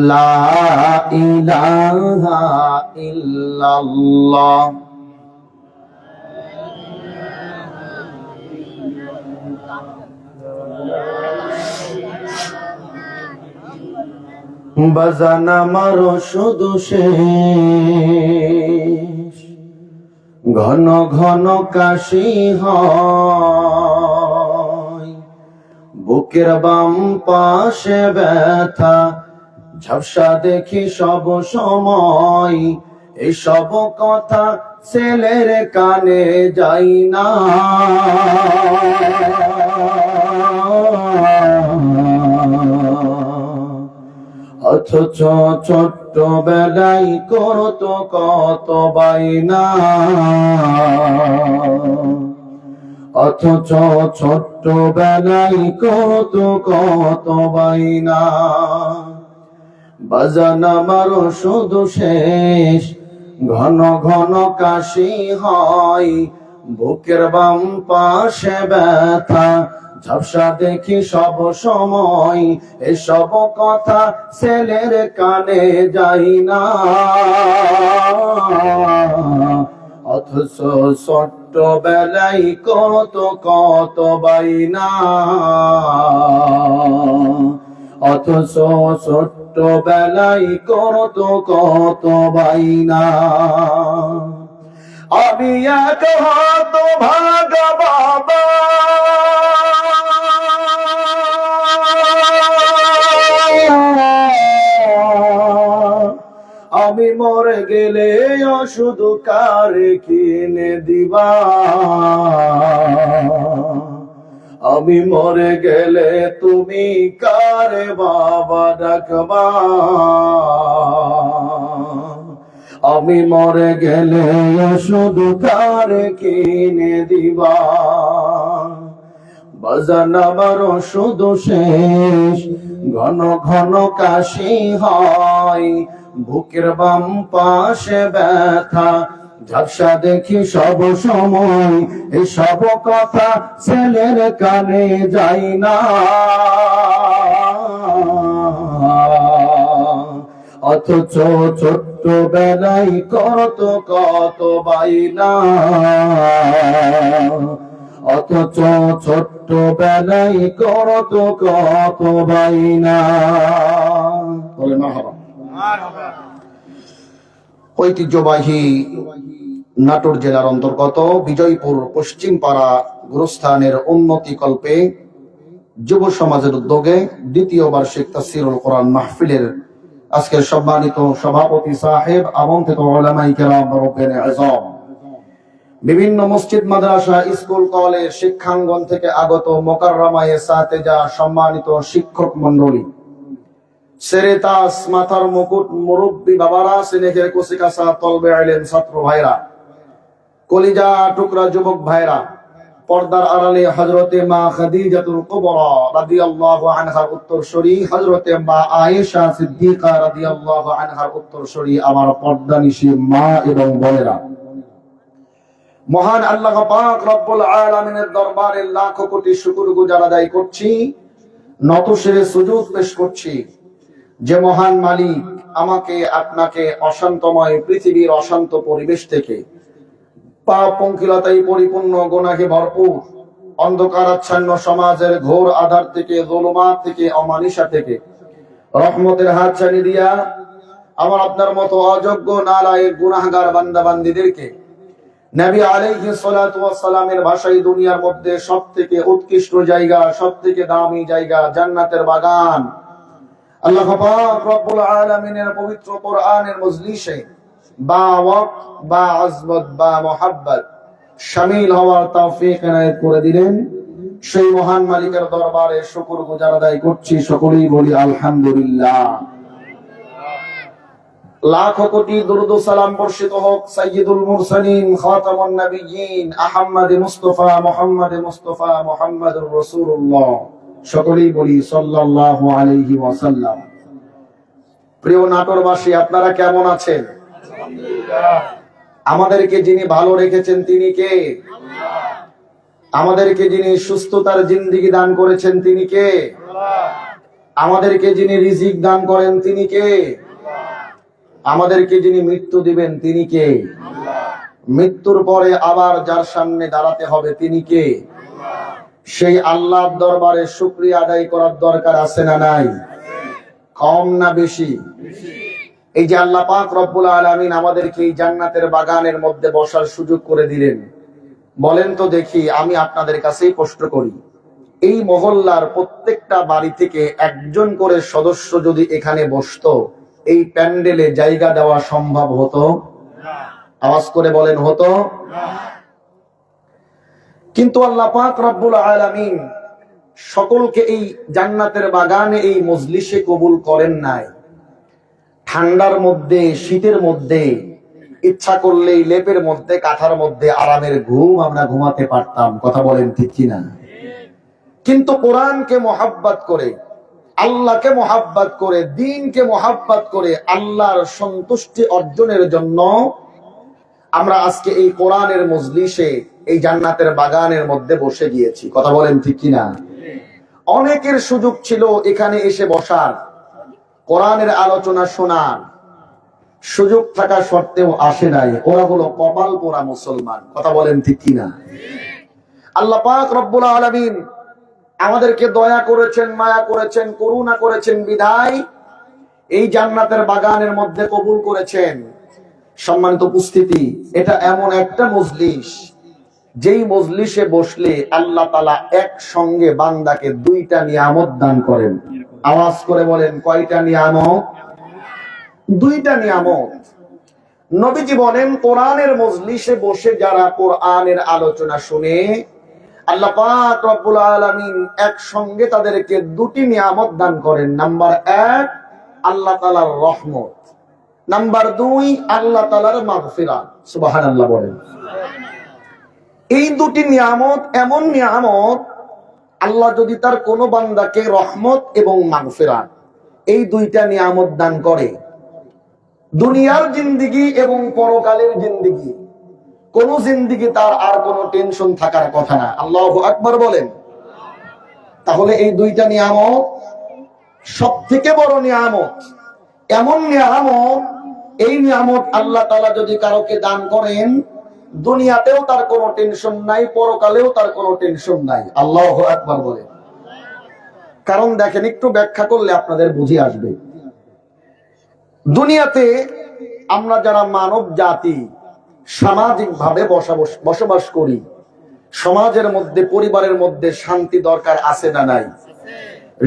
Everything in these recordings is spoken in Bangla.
লা ইলাহা ইল্লাল্লাহ। বাজান আমার শুধু শেষ, ঘন ঘন কাশি হয়, বুকের বাম পাশে ব্যথা, ঝাপসা দেখি সব সময়। এসব কথা ছেলের কানে যাই না, অথচ ছোট্ট বেলায় করতো কত বাইনা, অথচ ছোট্ট বেলায় করতো কত বাইনা। বাজান আমার শুধু শেষ, ঘন ঘন কাশি হয়, বুকের বাম পাশে ব্যথা, ঝাপসা দেখি সব সময়। এসব কথা ছেলের কানে যাই না, অথচ ছোট্ট বেলায় কত কত বাইনা, অথচ ছোট্ট বেলায় কত কত বাইনা। আমি এক হাত ভাগা বাবা, আমি মরে গেলে শুধু কারে কিনে দিবা, আমি মরে গেলে তুমি কারে বাবা ডাকবা, আমি মরে গেলে শুধু কারে কিনে দিবা। বাজান আমার শুধু শেষ, ঘন ঘন কাশি হয়, বুকের বাম পাশে ব্যথা, ঝাপসা দেখি সব সময়। এসব কথা ছেলের কানে যাই না, অথচ ছোট্ট বেলায় কত কত বাইনা, অথচ ছোট্ট বেলায় কত কত বাইনা। ঐতিহ্যবাহী নাটোর জেলার অন্তর্গত বিজয়পুর পশ্চিম পাড়া গুরুস্থানের উন্নতি কল্পে যুব সমাজের উদ্যোগে দ্বিতীয় বার্ষিক তাফসীরুল কোরআন মাহফিলের আজকের সম্মানিত সভাপতি সাহেব, আমন্ত্রিত উলামায়ে কেরাম, মুরব্বিয়ানে আযম, বিভিন্ন মসজিদ, মাদ্রাসা, স্কুল, কলেজ, শিক্ষাঙ্গন থেকে আগত মোকাররমায়ে সাতেজা, সম্মানিত শিক্ষক মণ্ডলী, সেরেতাস, মাথার মুকুট, মুরব্বী বাবারা, সিনেহের কুসিকাসা, তলবে ইলম ছাত্র ভাইরা, কলিজা টুকরা যুবক ভাইরা, পর্দার আড়ালে হযরতে মা খাদিজাতুল কুবরা রাদিয়াল্লাহু আনহার উত্তরসূরি, হযরতে মা আয়েশা সিদ্দিকা রাদিয়াল্লাহু আনহার উত্তরসূরি, আমার পর্দানিশী মা এবং বোনেরা, মহান আল্লাহ পাক রব্বুল আলামিনের দরবারে লাখ কোটি শুকরগুজার আদায় করছি, নত শিরে সুজুদ পেশ করছি। যে মহান মালিক আমাকে আপনাকে অশান্তময় পৃথিবীর অশান্ত পরিবেশ থেকে, পাপ পঙ্কিলতায় পরিপূর্ণ, গুনাহে ভরপুর অন্ধকারাচ্ছন্ন সমাজের ঘোর আধার থেকে, যুলুমাত থেকে, অমানিসা থেকে রহমতের হাত ছানি দিয়া আমার আপনার মতো অযোগ্য নালায়েক গুনাহগার বান্দা বান্দীদেরকে নবী আলাইহিস সালাতু ওয়াস সালামের ভাষায় দুনিয়ার মধ্যে সবথেকে উৎকৃষ্ট জায়গা, সবথেকে দামি জায়গা, জান্নাতের বাগান আল্লাহ পাক রব্বুল আলামিনের পবিত্র কোরআনের মজলিসে বা ওয়াক্ত বা আজমত বা মুহাব্বত শামিল হওয়ার তৌফিক এনায়েত করে দিলেন। সেই মহান মালিকের দরবারে শুকরগুজার আদায় করছি। সকলেই বলি আলহামদুলিল্লাহ। লাখ কোটি দরুদ ও সালাম বর্ষিত হোক সাইয়্যিদুল মুরসালিন, খাতামুন নবিয়্যিন, আহমদ মুস্তাফা মুহাম্মাদুর রাসূলুল্লাহ। সকলেই বলি সাল্লাল্লাহু আলাইহি ওয়াসাল্লাম। প্রিয় নাটোরবাসী, আপনারা কেমন আছেন? আমাদেরকে যিনি ভালো রেখেছেন তিনি কে? আমাদেরকে যিনি সুস্থতার জিন্দেগি দান করেছেন তিনি কে? আমাদেরকে যিনি রিজিক দান করেন তিনি কে? আমাদেরকে যিনি মৃত্যু দিবেন তিনি কে? মৃত্যুর পরে আবার যার সামনে দাঁড়াতে হবে তিনি কে? সেই আল্লাহর দরবারে শুকরিয়া আদায় করার দরকার আছে না নাই? কম না বেশি? এই যে আল্লাহ পাক রব্বুল আলামিন আমাদেরকে এই জান্নাতের বাগানের মধ্যে বসার সুযোগ করে দিলেন, বলেন তো দেখি, আমি আপনাদের কাছেই প্রশ্ন করি, এই মহল্লার প্রত্যেকটা বাড়ি থেকে একজন করে সদস্য যদি এখানে বসতো, এই প্যান্ডেলে জায়গা দেওয়া সম্ভব হতো? আওয়াজ করে বলেন হতো? কিন্তু আল্লাহ পাক রব্বুল আলামিন সকলকে এই জান্নাতের বাগানে এই মজলিসে কবুল করেন নাই। ঠান্ডার মধ্যে, শীতের মধ্যে ইচ্ছা করলেই লেপের মধ্যে, কাঁথার মধ্যে আরামের ঘুম আমরা ঘুমাতে পারতাম, কথা বলেন ঠিক কিনা? কিন্তু কোরআনকে মহাব্বত করে, আল্লাহকে মহাব্বত করে, দ্বীনকে মহাব্বত করে আল্লাহর সন্তুষ্টি অর্জনের জন্য আমরা আজকে এই কোরআনের মজলিসে এই জান্নাতের বাগানের মধ্যে বসে গিয়েছি, কথা বলেন ঠিক কিনা? অনেকের সুযোগ ছিল এখানে এসে বসার, কোরআনের আলোচনা শোনার, সুযোগ থাকা সত্ত্বেও আসে নাই। ওরা হলো কপাল পোড়া মুসলমান, কথা বলেন ঠিক কিনা? আল্লাহ পাক রব্বুল আলামিন আমাদেরকে দয়া করেছেন, মায়া করেছেন, করুণা করেছেন বিধায় এই জান্নাতের বাগানের মধ্যে কবুল করেছেন। সম্মানিত উপস্থিতি, এটা এমন একটা মজলিস, যেই মজলিসে বসলে আল্লাহ তাআলা একসঙ্গে বান্দাকে দুইটা নিয়ামত দান করেন। আওয়াজ করে বলেন, কয়টা নিয়ামত? দুইটা নিয়ামত। নবীজি বলেন, কোরআনের মজলিসে বসে যারা কোরআনের আলোচনা শুনে, আল্লাহ পাক রব্বুল আলামিন একসঙ্গে তাদেরকে দুটি নিয়ামত দান করেন। নাম্বার 1 আল্লাহ তাআলার রহমত, নাম্বার 2 আল্লাহ তাআলার মাগফিরাত। সুবহানাল্লাহ বলেন। এই দুটি নিয়ামত এমন নিয়ামত, আল্লাহ যদি তার কোনো বান্দাকে রহমত এবং মাগফিরাত এই দুইটা নিয়ামত দান করে, দুনিয়ার জিন্দেগি এবং পরকালের জিন্দেগি, কোন জিন্দেগি তার আর কোনো টেনশন থাকার কথা না। আল্লাহু আকবার বলেন। তাহলে এই দুইটা নিয়ামত সবথেকে বড় নিয়ামত, এমন নিয়ামত, এই নিয়ামত আল্লাহ তাআলা যদি কারোকে দান করেন, দুনিয়াতেও তার কোনো টেনশন নাই, পরকালেও তার কোনো টেনশন নাই। আল্লাহু আকবার বলেন। কারণ দেখেন, একটু ব্যাখ্যা করলে আপনাদের বুঝে আসবে। দুনিয়াতে আমরা যারা মানব জাতি সামাজিক ভাবে বসবাস করি, সমাজের মধ্যে, পরিবারের মধ্যে শান্তি দরকার আছে না নাই?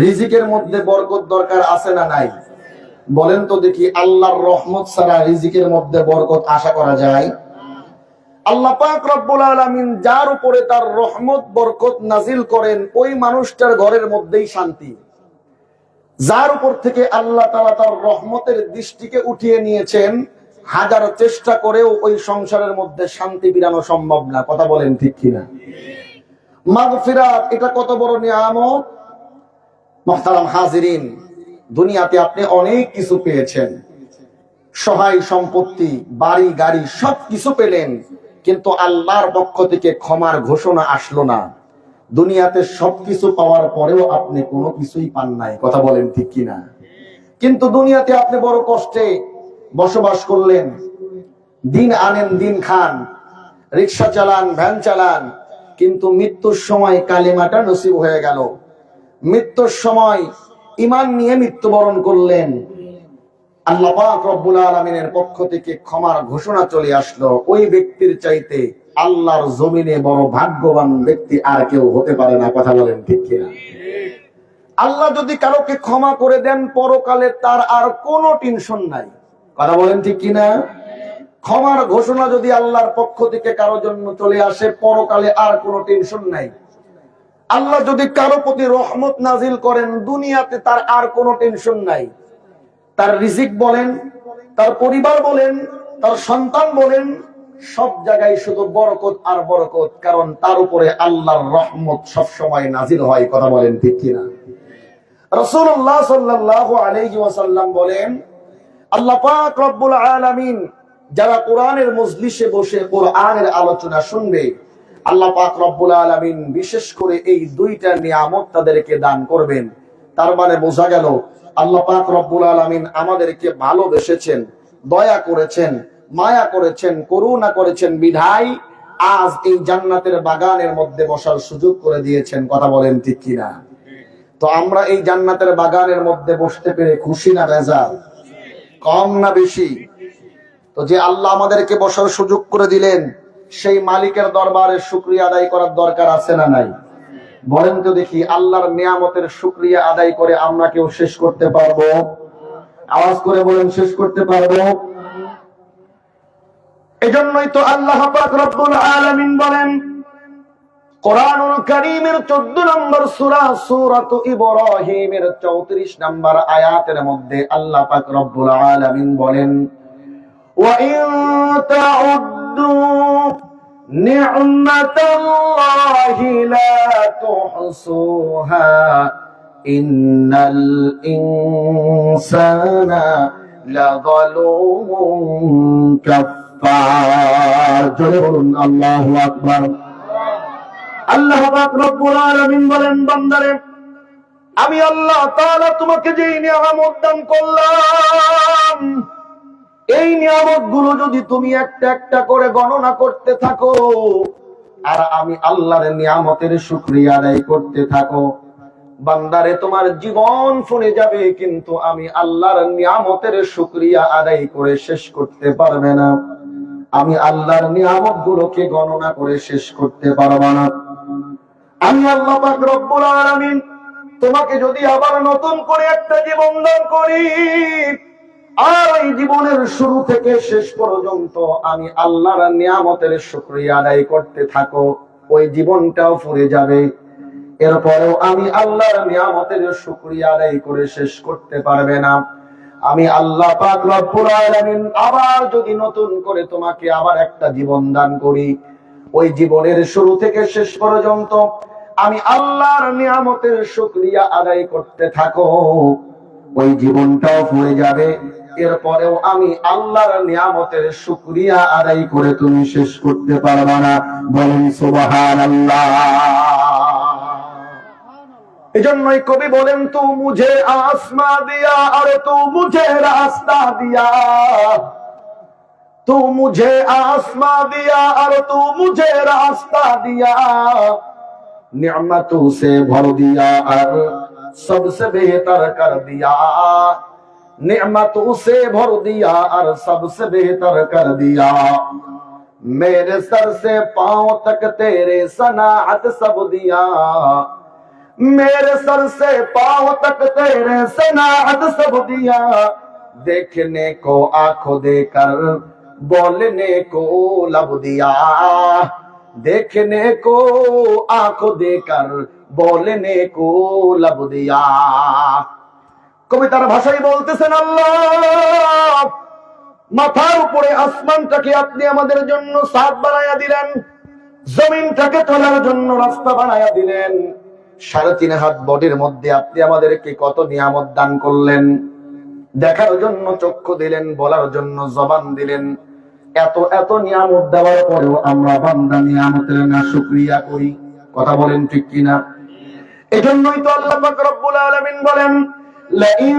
রিজিকের মধ্যে বরকত দরকার আছে না নাই? বলেন তো দেখি, আল্লাহর রহমত ছাড়া রিজিকের মধ্যে বরকত আশা করা যায়? আল্লাহ পাক রব্বুল আলামিন যার উপরে তার রহমত বরকত নাজিল করেন, ওই মানুষটার ঘরের মধ্যেই শান্তি। যার উপর থেকে আল্লাহ তাআলা তার রহমতের দৃষ্টিকে উঠিয়ে নিয়েছেন, হাজার চেষ্টা করেও ওই সংসারের মধ্যে শান্তি বিরানো সম্ভব না, কথা বলেন ঠিক কিনা? মাগফিরাত, এটা কত বড় নিয়ামত। মুহতারাম হাজিরিন, দুনিয়াতে আপনি অনেক কিছু পেয়েছেন, সহায় সম্পত্তি, বাড়ি গাড়ি সবকিছু পেলেন, কিন্তু আল্লাহর পক্ষ থেকে ক্ষমার ঘোষণা আসলো না। দুনিয়াতে সবকিছু পাওয়ার পরেও আপনি কোনো কিছুই পান নাই, কথা বলেন ঠিক কিনা? কিন্তু দুনিয়াতে আপনি বড় কষ্টে বসবাস করলেন, দিন আনেন দিন খান, রিক্সা চালান, ভ্যান চালান, কিন্তু মৃত্যুর সময় কালিমাটা নসিব হয়ে গেল। মৃত্যুর সময় ঈমান নিয়ে মৃত্যুবরণ করলেন, আল্লাহ পাক রব্বুল আলামিনের পক্ষ থেকে ক্ষমার ঘোষণা চলে আসলো। ওই ব্যক্তির চাইতে আল্লাহর জমিনে বড় ভাগ্যবান ব্যক্তি আর কেউ হতে পারে না, কথা বলেন ঠিক কিনা? আল্লাহ যদি কারোকে ক্ষমা করে দেন, পরকালে তার আর কোনো টেনশন নাই, কথা বলেন ঠিক কিনা? ক্ষমার ঘোষণা যদি আল্লাহর পক্ষ থেকে কারো জন্য চলে আসে, পরকালে আর কোনো টেনশন নাই। আল্লাহ যদি কারো প্রতি রহমত নাজিল করেন, দুনিয়াতে তার আর কোনো টেনশন নাই। তার রিজিক বলেন, তার পরিবার বলেন, তার সন্তান বলেন, সব জায়গায় শুধু বরকত আর বরকত, কারণ তার উপরে আল্লাহর রহমত সব সময় নাজিল হয়, কথা বলেন ঠিক কিনা? রাসূলুল্লাহ সাল্লাল্লাহু আলাইহি ওয়াসাল্লাম বলেন, আল্লাহ পাক রব্বুল আলামিন যারা কোরআনের মজলিসে বসে কোরআনের আলোচনা শুনবে, আল্লাহ পাক রব্বুল আলামিন বিশেষ করে এই দুইটা নিয়ামত তাদেরকে দান করবেন। তার মানে বোঝা গেল আল্লাহ পাক রব্বুল আলামিন আমাদেরকে ভালোবেসেছেন, দয়া করেছেন, মায়া করেছেন, করুণা করেছেন বিধায় আজ এই জান্নাতের বাগানের মধ্যে বসার সুযোগ করে দিয়েছেন। কথা বলেন ঠিক কিনা? তো আমরা এই জান্নাতের বাগানের মধ্যে বসতে পেরে খুশি না বেজার? কম না বেশি? তো যে আল্লাহ আমাদেরকে বসার সুযোগ করে দিলেন, সেই মালিকের দরবারে শুকরিয়া আদায় করার দরকার আছে না নাই? বলেন তো দেখি, আল্লাহর নিয়ামতের শুকরিয়া আদায় করে আমরা কেউ শেষ করতে পারবো? আওয়াজ করে বলেন, শেষ করতে পারবো? এজন্যই তো আল্লাহ পাক রব্বুল আলামিন বলেন কোরআনুল কারীমের 14 নম্বর সূরা সূরাতু ইব্রাহিমের 34 নম্বর আয়াতের মধ্যে আল্লাহ পাক রব্বুল আলামিন বলেন ওয়া ইন তাউদ্দু নি'মাতাল্লাহি লা তুহসুহা ইন্নাল ইনসানা লাযালুমুন কাফফার। জোরে বলুন আল্লাহু আকবার। আল্লাহ পাক রব্বুল আলামিন বলেন, বান্দারে আমি আল্লাহ তাআলা তোমাকে যেই নিয়ামত দান করলাম, এই নিয়ামতগুলো যদি তুমি একটা একটা করে গণনা করতে থাকো আর আমি আল্লাহর নিয়ামতের শুকরিয়া আদায় করতে থাকো, বান্দারে তোমার জীবন ফুরে যাবে কিন্তু আমি আল্লাহর নিয়ামতের শুকরিয়া আদায় করে শেষ করতে পারবে না। আমি আল্লাহর নিয়ামতগুলোকে গণনা করে শেষ করতে পারবো না। আমি আল্লাহ পাক রব্বুল আলামিন তোমাকে যদি আবার নতুন করে একটা জীবন দান করি আর এই জীবনের শুরু থেকে শেষ পর্যন্ত আমি আল্লাহর নিয়ামতের শুকরিয়া আদায় করতে থাকো, ওই জীবনটাও ফুরে যাবে, এরপরেও আমি আল্লাহর নিয়ামতের শুকরিয়া আদায় করে শেষ করতে পারবে না। আমি আল্লাহ পাক রব্বুল আলামিন আবার যদি নতুন করে তোমাকে আবার একটা জীবন দান করি, ওই জীবনের শুরু থেকে শেষ পর্যন্ত আমি আল্লাহর নিয়ামতের শুকরিয়া আদায় করতে থাকো, ওই জীবনটাও ফুরে যাবে, এরপরেও আমি আল্লাহর নিয়ামতের শুকরিয়া আদায় করে তুমি শেষ করতে পারবে না। বলেন সুবহানাল্লাহ। এজন্যই কবি বলেন তু মুঝে আসমা দিয়া আর তু মুঝে রাস্তা দিয়া, तू मुझे आसमां दिया और तू मुझे रास्ता दिया, निअमतों से भर दिया और सबसे बेहतर कर दिया, निअमतों से भर दिया और सबसे बेहतर कर दिया, मेरे सर से पांव तक तेरे सनाअत सब दिया, मेरे सर से पांव तक तेरे सनाअत सब दिया, देखने को आंखों देकर बोलने को लब दिया, देखने को आंखों देकर बोलने को लब दिया। কবিতার ভাষায় বলতেছেন আল্লাহ মাথার উপরে আসমানটাকে আপনি আমাদের জন্য ছাদ বানায়া দিলেন, জমিনটাকে চলার জন্য রাস্তা বানায়া দিলেন, 3.5 হাত বডির মধ্যে আপনি আমাদেরকে কত নিয়ামত দান করলেন, দেখার জন্য চক্ষু দিলেন, বলার জন্য জবান দিলেন, এত এত নিয়ামত দেওয়ার পরেও আমরা বান্দা নিয়ামতের না শুকরিয়া করি। কথা বলেন ঠিক কিনা? এজন্যই তো আল্লাহ পাক রব্বুল আলামিন বলেন লা ইন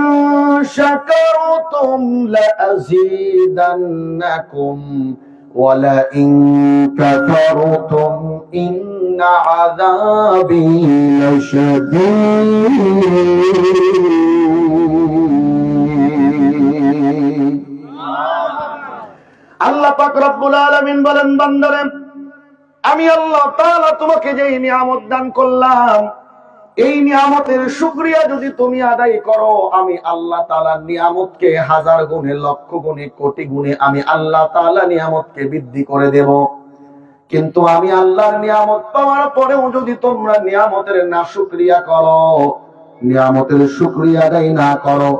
শাকারতুম লা আযীদান্নাকুম ওয়া লা ইন কাফারতুম ইন্না আযাবি লাশাদীদ। আল্লাহ পাক রব্বুল আলামিন বলেন বান্দারে আমি আল্লাহ তাআলা তোমাকে যেই নিয়ামত দান করলাম, এই নিয়ামতের শুকরিয়া যদি তুমি আদায় করো, আমি আল্লাহ তাআলা নিয়ামতকে 1000 গুণে, লক্ষ গুণে, কোটি গুণে আমি আল্লাহ তাআলা নিয়ামতকে বৃদ্ধি করে দেব। কিন্তু আমি আল্লাহর নিয়ামত পাওয়ার পরেও যদি তোমরা নিয়ামতের না শুকরিয়া করো, নিয়ামতের শুকরিয়া আদায় না করো,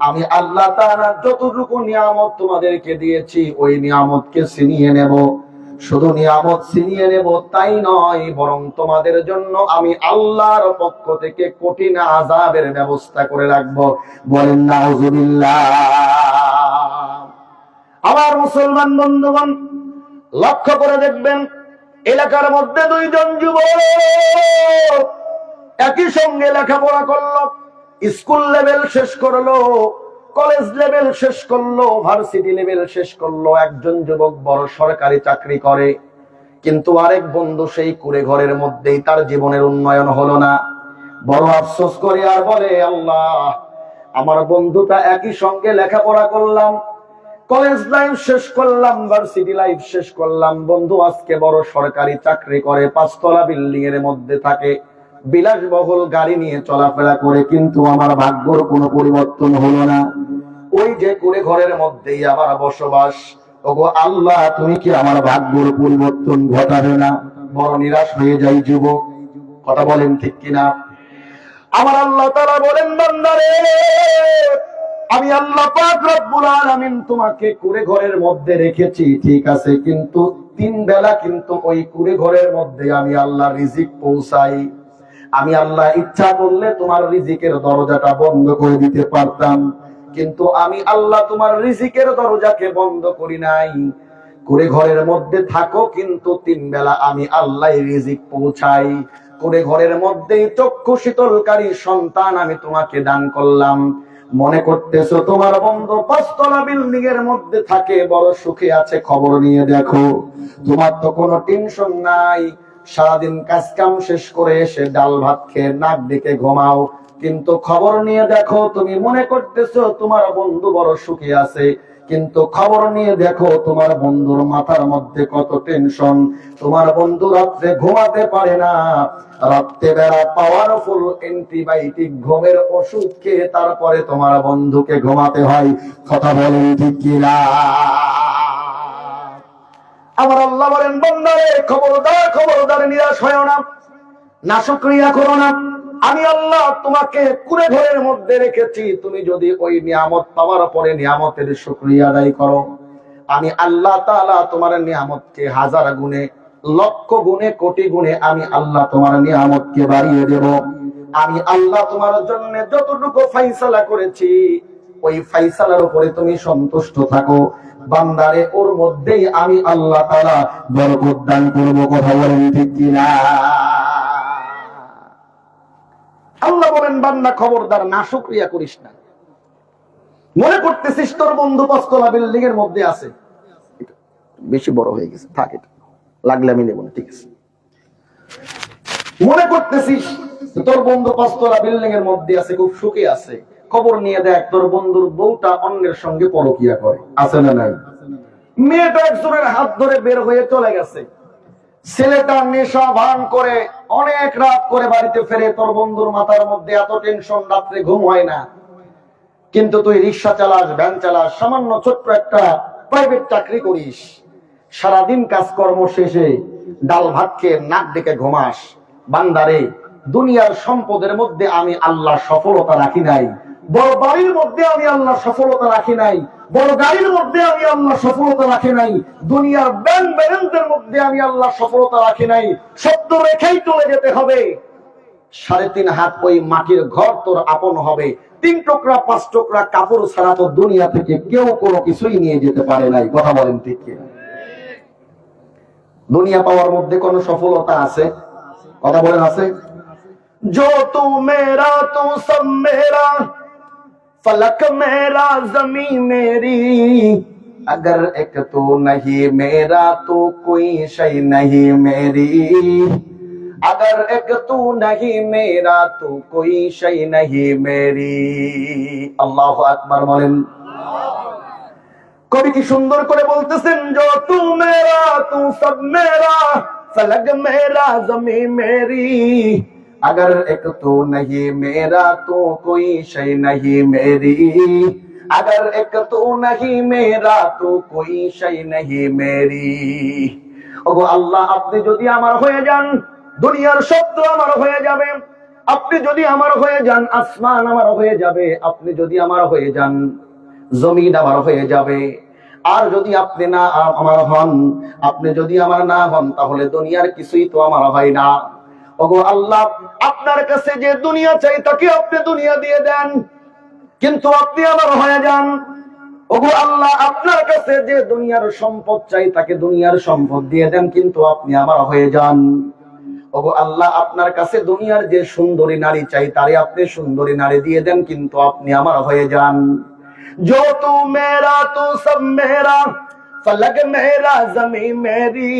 আমি আল্লাহ তাআলা যতটুকু নিয়ামত তোমাদেরকে দিয়েছি ওই নিয়ামতকে ছিনিয়ে নেব। শুধু নিয়ামত ছিনিয়ে নেব তাই নয়, বরং তোমাদের জন্য আমি আল্লাহর পক্ষ থেকে কঠিন আযাবের ব্যবস্থা করে রাখবো। বলেন নাউযুবিল্লাহ। আমার মুসলমান বন্ধুগণ লক্ষ্য করে দেখবেন, এলাকার মধ্যে 2 জন যুবক একই সঙ্গে লেখাপড়া করলো, স্কুল লেভেল শেষ করলো, কলেজ লেভেল শেষ করলো, ভার্সিটি লেভেল শেষ করলো, একজন যুবক বড় সরকারি চাকরি করে, কিন্তু আরেক বন্ধু সেই কুড়ে ঘরের মধ্যেই তার জীবনের উন্নয়ন হলো না। বড় আফসোস করে আর বলে, আল্লাহ, আমার বন্ধুটা একই সঙ্গে লেখাপড়া করলাম, কলেজ লাইফ শেষ করলাম, ভার্সিটি লাইফ শেষ করলাম, বন্ধু আজকে বড় সরকারি চাকরি করে, 5 তলা বিল্ডিং এর মধ্যে থাকে, বিলাসবহুল গাড়ি নিয়ে চলাফেরা করে, কিন্তু আমার ভাগ্যর কোনো পরিবর্তন হলো না। ওই যে কুড়ে ঘরের মধ্যেই আমার বসবাস। ওগো আল্লাহ, তুমি কি আমার ভাগ্যর পরিবর্তন ঘটাবে না? বড় নিরাশ হয়ে যাই যুবক। কথা বলেন ঠিক কিনা? আমার আল্লাহ তাআলা বলেন, বান্দারে, আমি আল্লাহ পাক রব্বুল আলামিন তোমাকে কুড়ে ঘরের মধ্যে রেখেছি, ঠিক আছে, কিন্তু 3 বেলা কিন্তু ওই কুড়ে ঘরের মধ্যে আমি আল্লাহ রিজিক পৌঁছাই। আমি আল্লাহ ইচ্ছা করলে তোমার রিজিকের দরজাটা বন্ধ করে দিতে পারতাম, কিন্তু আমি আল্লাহ তোমার রিজিকের দরজাকে বন্ধ করি নাই। কুড়ে ঘরের মধ্যে থাকো, কিন্তু 3 বেলা আমি আল্লাহ রিজিক পৌঁছাই। কুড়ে ঘরের মধ্যেই চক্ষু শীতলকারী সন্তান আমি তোমাকে দান করলাম। মনে করতেছো তোমার বন্ধু 5 তলা বিল্ডিং এর মধ্যে থাকে, বড় সুখে আছে, খবর নিয়ে দেখো, তোমার তো কোনো টেনশন নাই। সারাদিন কাজ কাম শেষ করে এসে ডাল ভাত খেয়ে নাক ডেকে ঘুমাও, কিন্তু খবর নিয়ে দেখো, তুমি মনে করতেছো তোমার বন্ধু বড় সুখী আছে, কিন্তু খবর নিয়ে দেখো তোমার বন্ধুর মাথার মধ্যে কত টেনশন। তোমার বন্ধু রাত্রে ঘুমাতে পারে না, রাত্রে বেলা পাওয়ারফুল অ্যান্টিবায়োটিক ঘুমের ওষুধ খেয়ে তারপরে তোমার বন্ধুকে ঘুমাতে হয়। কথা বলেন ঠিক কিনা? আমার আল্লাহ বলেন, বান্দারে, খবরদার খবরদার, নিরাশ হয় না, নাশুকরিয়া করো না। আমি আল্লাহ তোমাকে কুড়ে ঘরের মধ্যে রেখেছি, তুমি যদি ওই নিয়ামত পাওয়ার পরে নিয়ামতের শুকরিয়া আদায় করো, আমি আল্লাহ তাআলা তোমার নিয়ামতকে 1000 গুণে, লক্ষ গুণে, কোটি গুণে আমি আল্লাহ তোমার নিয়ামতকে বাড়িয়ে দেব। আমি আল্লাহ তোমার জন্য যতটুকু ফয়সালা করেছি, ওই ফয়সালার উপরে তুমি সন্তুষ্ট থাকো। বান্দারে, ওর মধ্যেই আমি আল্লাহ তাআলা বরকত দান করব। কথা বলেন ঠিক কিনা? আল্লাহ বলেন, বান্দা খবরদার নাশুকরিয়া করিস না। মনে করতেছিস তোর বন্ধু 5 তলা বিল্ডিং এর মধ্যে আছে, বেশি বড় হয়ে গেছে, থাক, এটা লাগলে আমি নেব না, ঠিক আছে। মনে করতেছিস তোর বন্ধু 5 তলা বিল্ডিং এর মধ্যে আছে, খুব সুখে আছে, খবর নিয়ে দেখ তোর বন্ধুর বউটা অন্যের সঙ্গে পরকিয়া করে, আছে না নাই? মেয়েটা একজনের হাত ধরে বের হয়ে চলে গেছে, ছেলেটা নেশা ভান করে অনেক রাত করে বাড়িতে ফেরে, তোর বন্ধুর মাথার মধ্যে এত টেনশন, রাত্রে ঘুম হয় না, কিন্তু তুই রিক্সা চালাস, ভ্যান চালাস, সামান্য ছোট্ট একটা প্রাইভেট চাকরি করিস, সারাদিন কাজকর্ম শেষে ডাল ভাত খেয়ে নাক ডেকে ঘুমাস। বান্দারে, দুনিয়ার সম্পদের মধ্যে আমি আল্লাহ সফলতা রাখি নাই, বড় বাড়ির মধ্যে আমি আল্লাহ সফলতা রাখি নাই, বড় গাড়ির মধ্যে আমি আল্লাহ সফলতা রাখি নাই, দুনিয়ার ব্যাংক ব্যালেন্সের মধ্যে আমি আল্লাহ সফলতা রাখি নাই। সত্য রেখেই চলে যেতে হবে। 3.5 হাত ওই মাটির ঘর তোর আপন হবে, 3 টুকরা 5 টুকরা কাপড় ছাড়া তো দুনিয়া থেকে কেউ কোনো কিছুই নিয়ে যেতে পারে নাই। কথা বলেন ঠিক কিনা? দুনিয়া পাওয়ার মধ্যে কোন সফলতা আছে? কথা বলেন, আছে? जो तू मेरा तू सब मेरा, फलक मेरा जमी मेरी, अगर एक तू नहीं मेरा तो कोई शय नहीं मेरी, अगर एक तू नहीं मेरा तो कोई शय नहीं मेरी। আল্লাহু আকবার বলেন। কবি কি সুন্দর করে বলতেছেন, जो तू मेरा तू सब मेरा, फलक मेरा जमी मेरी, अगर एक तू नहीं मेरा तो कोई शय नहीं मेरी, अगर एक तू नहीं मेरा तो कोई शय नहीं मेरी। ওগো আল্লাহ, আপনি যদি আমার হয়ে যান, দুনিয়ার সব আমার হয়ে যাবে। আপনি যদি আমার হয়ে যান, আসমান আমার হয়ে যাবে। আপনি যদি আমার হয়ে যান, জমিন আমার হয়ে যাবে। আর যদি আপনি না আমার হন, আপনি যদি আমার না হন, তাহলে দুনিয়ার কিছুই তো আমার হয় না। ওগো আল্লাহ, আপনার কাছে যে দুনিয়া চাই তাকে আপনি দুনিয়া দিয়ে দেন, কিন্তু আপনি আমার হয়ে যান। ওগো আল্লাহ, আপনার কাছে যে দুনিয়ার সম্পদ চাই তাকে দুনিয়ার সম্পদ দিয়ে দেন, কিন্তু আপনি আমার হয়ে যান। ওগো আল্লাহ, আপনার কাছে দুনিয়ার যে সুন্দরী নারী চাই তারে আপনি সুন্দরী নারী দিয়ে দেন, কিন্তু আপনি আমার হয়ে যান। जो तू मेरा तू सब मेरा, फलक मेरा जमी मेरी,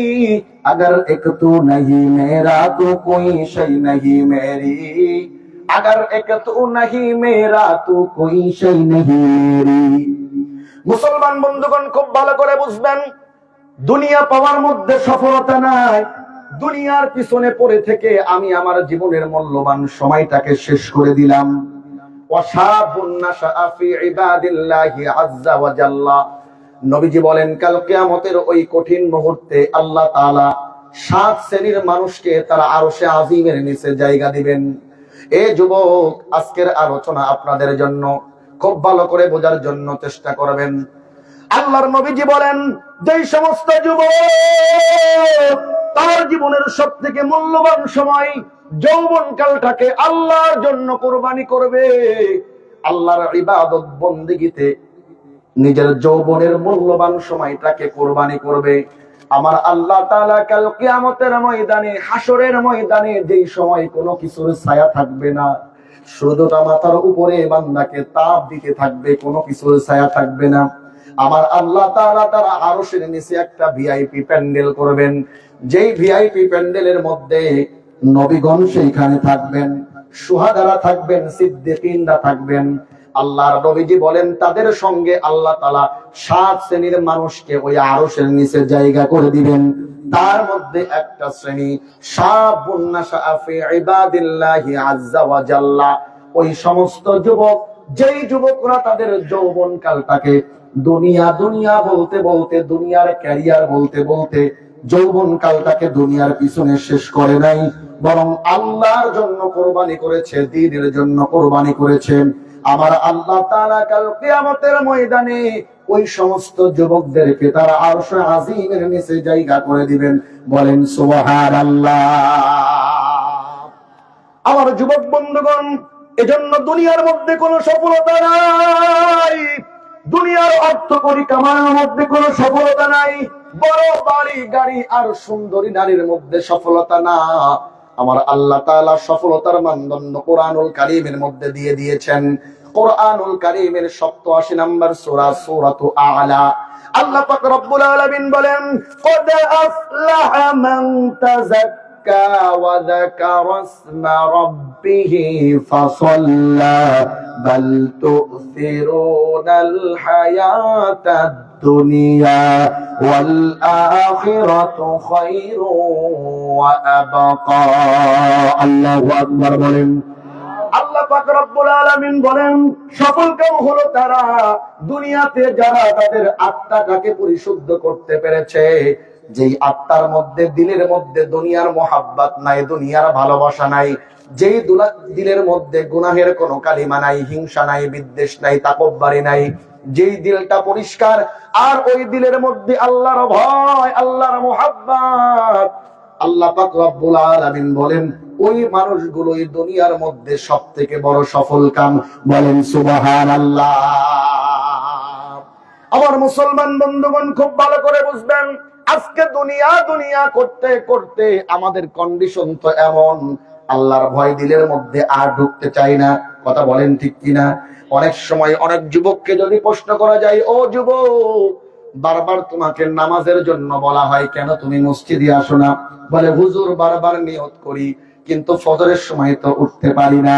अगर एक तू नहीं मेरा तो कोई शय नहीं मेरी, अगर एक तू नहीं मेरा तो कोई शय नहीं मेरी। মুসলমান বন্ধুগণ, খুব ভালো করে বুঝবেন, দুনিয়া পাওয়ার মধ্যে সফলতা নাই। দুনিয়ার পিছনে পড়ে থেকে আমি আমার জীবনের মূল্যবান সময়টাকে শেষ করে দিলাম। নবীজি বলেন, কাল কিয়ামতের ওই কঠিন মুহূর্তে আল্লাহ তাআলা 7 শ্রেণীর মানুষকে তারা আরশে আজিমের নিচে জায়গা দিবেন। এ যুবক, আজকের আলোচনা আপনাদের জন্য, খুব ভালো করে বোঝার জন্য চেষ্টা করবেন। আল্লাহর নবীজি বলেন, যেই সমস্ত যুবক তার জীবনের সবথেকে মূল্যবান সময় যৌবনকালটাকে আল্লাহর জন্য কুরবানি করবে, আল্লাহর ইবাদত বন্দেগীতে নিজের যৌবনের মূল্যবান সময়টাকে কুরবানি করবে, আমার আল্লাহ তাআলা কাল কিয়ামতের ময়দানে, হাসরের ময়দানে, যেই সময় কোনো কিছুর ছায়া থাকবে না, সূর্যটা মাথার উপরে বান্দাকে তাপ দিতে থাকবে, কোনো কিছুর ছায়া থাকবে না, আমার আল্লাহ তাআলা তারা আরশের নিচে একটা ভিআইপি প্যান্ডেল করবেন। যেই ভিআইপি প্যান্ডেলের মধ্যে নবীগণ সেইখানে থাকবেন, শুহাদারা থাকবেন, সিদ্দিকিনরা থাকবেন। আল্লাহর নবীজি বলেন, তাদের সঙ্গে আল্লাহ তাআলা 7 শ্রেণীর মানুষকে ওই আরশের নিচে জায়গা করে দিবেন। তার মধ্যে একটা শ্রেণী শাবুন নাশআ ফি ইবাদিল্লাহি আযজা ওয়া জাল্লা, ওই সমস্ত যুবক, যেই যুবকরা তাদের যৌবন কালটাকে দুনিয়া দুনিয়া বলতে বলতে, দুনিয়ার ক্যারিয়ার বলতে বলতে যৌবন কালটাকে দুনিয়ার পিছনে শেষ করে নাই, বরং আল্লাহর জন্য কুরবানি করেছে, দ্বীনের জন্য কুরবানি করেছেন, আমার আল্লাহ তাআলা কাল কিয়ামতের ময়দানে ওই সমস্ত যুবকদেরকে তারা আরশে আজিমের নিচে জায়গা করে দিবেন। বলেন সুবহানাল্লাহ। আমার যুবক বন্ধুগণ, এজন্য দুনিয়ার মধ্যে কোনো সফলতা নাই, দুনিয়ার অর্থ করি কামানোর মধ্যে কোনো সফলতা নাই, বড় বাড়ি গাড়ি আর সুন্দরী নারীর মধ্যে সফলতা না। আমার আল্লাহ তাআলা সফলতার মানদণ্ড কোরআনুল কারীমের মধ্যে দিয়ে দিয়েছেন। কোরআনুল কারীমের 87 নম্বর সূরা, সূরাতু আ'লা, আল্লাহ পাক রব্বুল আলামিন বলেন, ক্বাদ আফলাহা মান তাযাক্কা ওয়া যাকারা ইসমা রাব্বিহি ফাসাল্লা বাল তু'থিরুনাল হায়াতাদ দুনিয়া ওয়াল আখিরাতু খায়রুন ওয়া আবকা। আল্লাহু আকবার বলেন। আল্লাহ পাক রব্বুল আলামিন বলেন, সফল কাম হলো তারা দুনিয়াতে যারা তাদের আত্মাটাকে পরিশুদ্ধ করতে পেরেছে, যেই আত্মার মধ্যে, দিলের মধ্যে দুনিয়ার মোহাব্বত নাই, দুনিয়ার ভালোবাসা নাই, যেই দিলের মধ্যে গুনাহের কোনো কালিমা নাই, হিংসা নাই, বিদ্বেষ নাই, তাকব্বুরি নাই, যেই দিলটা পরিষ্কার, আর ওই দিলের মধ্যে আল্লাহর ভয়, আল্লাহর মোহাব্বত, আল্লাহ পাক রব্বুল আলামিন বলেন, ওই মানুষগুলোই দুনিয়ার মধ্যে সবথেকে বড় সফল কাম। বলেন সুবহানাল্লাহ। আমার মুসলমান বন্ধুগণ, খুব ভালো করে বুঝবেন, আজকে দুনিয়া দুনিয়া করতে করতে আমাদের কন্ডিশন তো এমন, আল্লাহর ভয় দিলের মধ্যে আর ঢুকতে চাই না। কথা বলেন ঠিক কিনা? অনেক সময় অনেক যুবককে যদি প্রশ্ন করা যায়, ও যুবক, বারবার তোমাকে নামাজের জন্য বলা হয়, কেন তুমি মসজিদে আসো না? বলে, হুজুর, বারবার নিয়ত করি, কিন্তু ফজরের সময় তো উঠতে পারি না।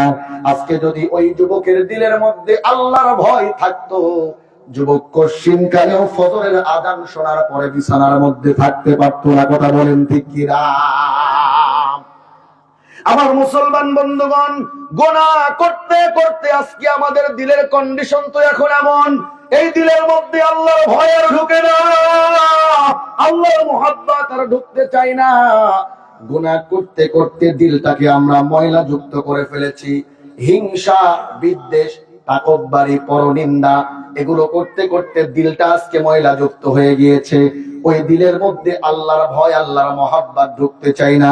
আজকে যদি ওই যুবকের দিলের মধ্যে আল্লাহর ভয় থাকতো, যুবক কশিন কালেও ফজরের আযান শোনার পরে বিছানার মধ্যে থাকতে পারতো না। কথা বলেন ঠিক কিনা? আমার মুসলমান বন্ধুগণ, গুনাহ করতে করতে আজকে আমাদের দিলের কন্ডিশন তো এখন এমন, এই দিলের মধ্যে আল্লাহর ভয় আর ঢুকে না, আল্লাহর মুহাব্বত আর ঢুকতে চাই না। গুনাহ করতে করতে দিলটাকে আমরা ময়লা যুক্ত করে ফেলেছি। হিংসা, বিদ্বেষ, তাকব্বুরি, পরনিন্দা, এগুলো করতে করতে দিলটা আজকে ময়লা যুক্ত হয়ে গিয়েছে। ওই দিলের মধ্যে আল্লাহর ভয়, আল্লাহর মহব্বত ঢুকতে চাই না।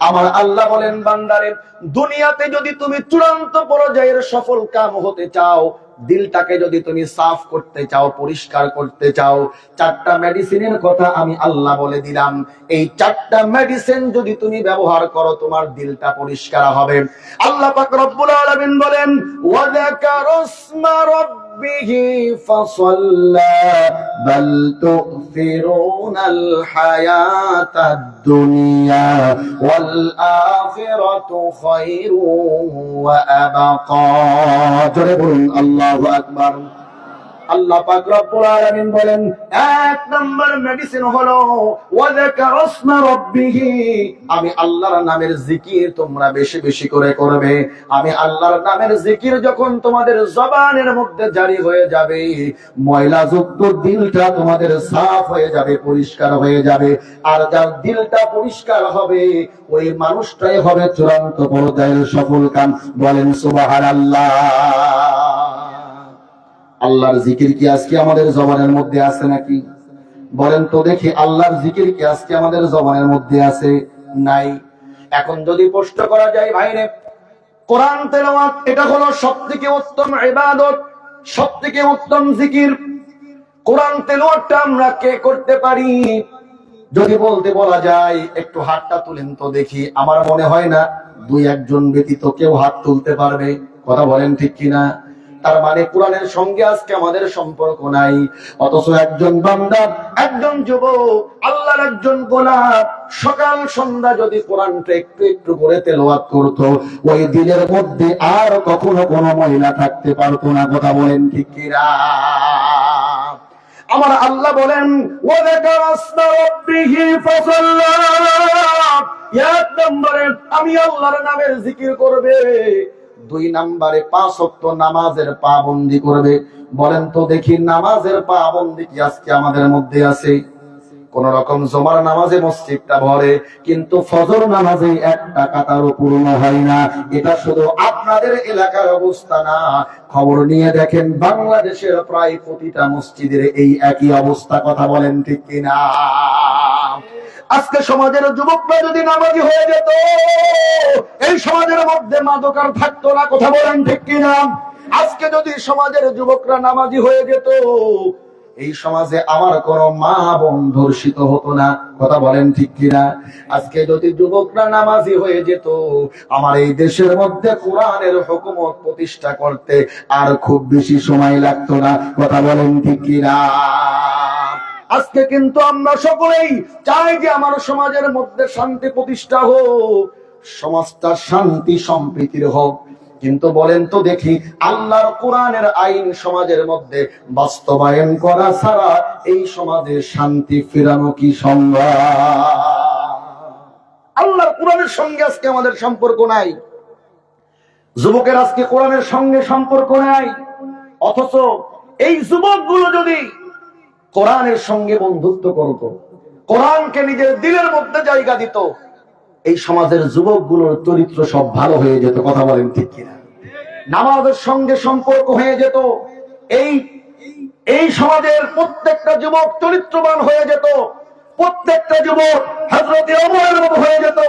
আমার আল্লাহ বলেন, বান্দারে, দুনিয়াতে যদি তুমি চূড়ান্ত পর্যায়ের সফল কাম হতে চাও, দিলটাকে যদি তুমি সাফ করতে চাও, পরিষ্কার করতে চাও, 4টা মেডিসিনের কথা আমি আল্লাহ বলে দিলাম। এই 4টা মেডিসিন যদি তুমি ব্যবহার করো, তোমার দিলটা পরিষ্কার হবে। আল্লাহ পাক রব্বুল আলামিন বলেন, ওয়া যাকারাসমা রাব্বিহি ফাসাল্লা বাল তু'থিরুনাল হায়াতাদ দুনিয়া ওয়াল আখিরাতু খায়রুন ওয়া আবকা। জোরে বলুন আল্লাহু আকবার। আল্লাহ পাক রব্বুল আলামিন বলেন, 1 নম্বর মেডিসিন হলো ওয়া যাকারাসমা রাব্বিহি, আমি আল্লাহর নামের জিকির তোমরা বেশি বেশি করে করবে। আমি আল্লাহর নামের জিকির যখন তোমাদের জবানের মধ্যে জারি হয়ে যাবে, ময়লাযুক্ত দিলটা তোমাদের সাফ হয়ে যাবে, পরিষ্কার হয়ে যাবে। আর যার দিলটা পরিষ্কার হবে, ওই মানুষটাই হবে চূড়ান্ত পর্যায়ের সফলকাম। বলেন সুবহানাল্লাহ। আল্লাহর জিকির কি আজকে আমাদের জবানের মধ্যে আছে নাকি? বলেন তো দেখি, আল্লাহর জিকির কি আজকে আমাদের জবানের মধ্যে আছে? নাই। এখন যদি প্রশ্ন করা যায়, ভাইরে, কোরআন তেলাওয়াত এটা হলো সবথেকে উত্তম ইবাদত, সবথেকে উত্তম জিকির। কোরআন তেলাওয়াতটা আমরা কে করতে পারি? যদি বলতে বলা যায়, একটু হাতটা তুলেন তো দেখি। আমার মনে হয় না 2-1 জন ব্যতীত কেউ হাত তুলতে পারবে। কথা বলেন ঠিক কিনা? তার মানে কোরআনের সঙ্গে আজকে আমাদের সম্পর্ক নাই। অথচ একজন বান্দা, একজন যুবক, আল্লাহর একজন গোলাম সকাল সন্ধ্যা যদি কোরআনটা একটু একটু করে তেলাওয়াত করত, ওই দিলের মধ্যে আর কখনো কোনো ময়লা থাকতে পারতো না। কথা বলেন ঠিক কিনা? আমার আল্লাহ বলেন, ওয়া যাকারাসমা রাব্বিহি ফাসাল্লা, 1 নম্বরে আমি আল্লাহর নামের জিকির করবে, 2 নম্বরে 5 ওয়াক্ত নামাজের পাবন্দি করবে। বলেন তো দেখি, নামাজের পাবন্দি কি আজকে আমাদের মধ্যে আছে? কোন রকম জুমার নামাজে মসজিদটা ভরে, কিন্তু ফজর নামাজে 1 টাকাটারও পূর্ণ হয় না। এটা শুধু আপনাদের এলাকার অবস্থা না, খবর নিয়ে দেখেন বাংলাদেশের প্রায় প্রতিটা মসজিদের এই একই অবস্থা। কথা বলেন ঠিক কিনা? আজকে সমাজের যুবকরা যদি নামাজি হয়ে যেত, এই সমাজের মধ্যে মাদক আর থাকতো না। কথা বলেন ঠিক কিনা? আজকে যদি সমাজের যুবকরা নামাজি হয়ে যেত, এই সমাজে আমার কোন মা বোন ধর্ষিত হতো না। কথা বলেন ঠিক কিনা? আজকে যদি যুবকরা নামাজি হয়ে যেত, আমার এই দেশের মধ্যে কোরআনের হুকুমত প্রতিষ্ঠা করতে আর খুব বেশি সময় লাগতো না। কথা বলেন ঠিক কিনা? আজকে কিন্তু আমরা সকলেই চাই যে আমার সমাজের মধ্যে শান্তি প্রতিষ্ঠা হোক, সমাজটা শান্তি সম্প্রীতির হোক। কিন্তু বলেন তো দেখি, আল্লাহর কোরআনের আইন সমাজের মধ্যে বাস্তবায়ন করা ছাড়া এই সমাজে শান্তি ফেরানো কি সম্ভব? আল্লাহর কোরআনের সঙ্গে আজকে আমাদের সম্পর্ক নাই। যুবকের আজকে কোরআনের সঙ্গে সম্পর্ক নাই। অথচ এই যুবকগুলো যদি কোরআনের সঙ্গে বন্ধুত্ব করত, কোরআনকে নিজের দিলের মধ্যে জায়গা দিত, এই সমাজের যুবকগুলোর চরিত্র সব ভালো হয়ে যেত। কথা বলেন ঠিক কিনা? নামাজের সঙ্গে সম্পর্ক হয়ে যেত, এই সমাজের প্রত্যেকটা যুবক চরিত্রবান হয়ে যেত, প্রত্যেকটা যুবক হযরত ওমরের মতো হয়ে যেত,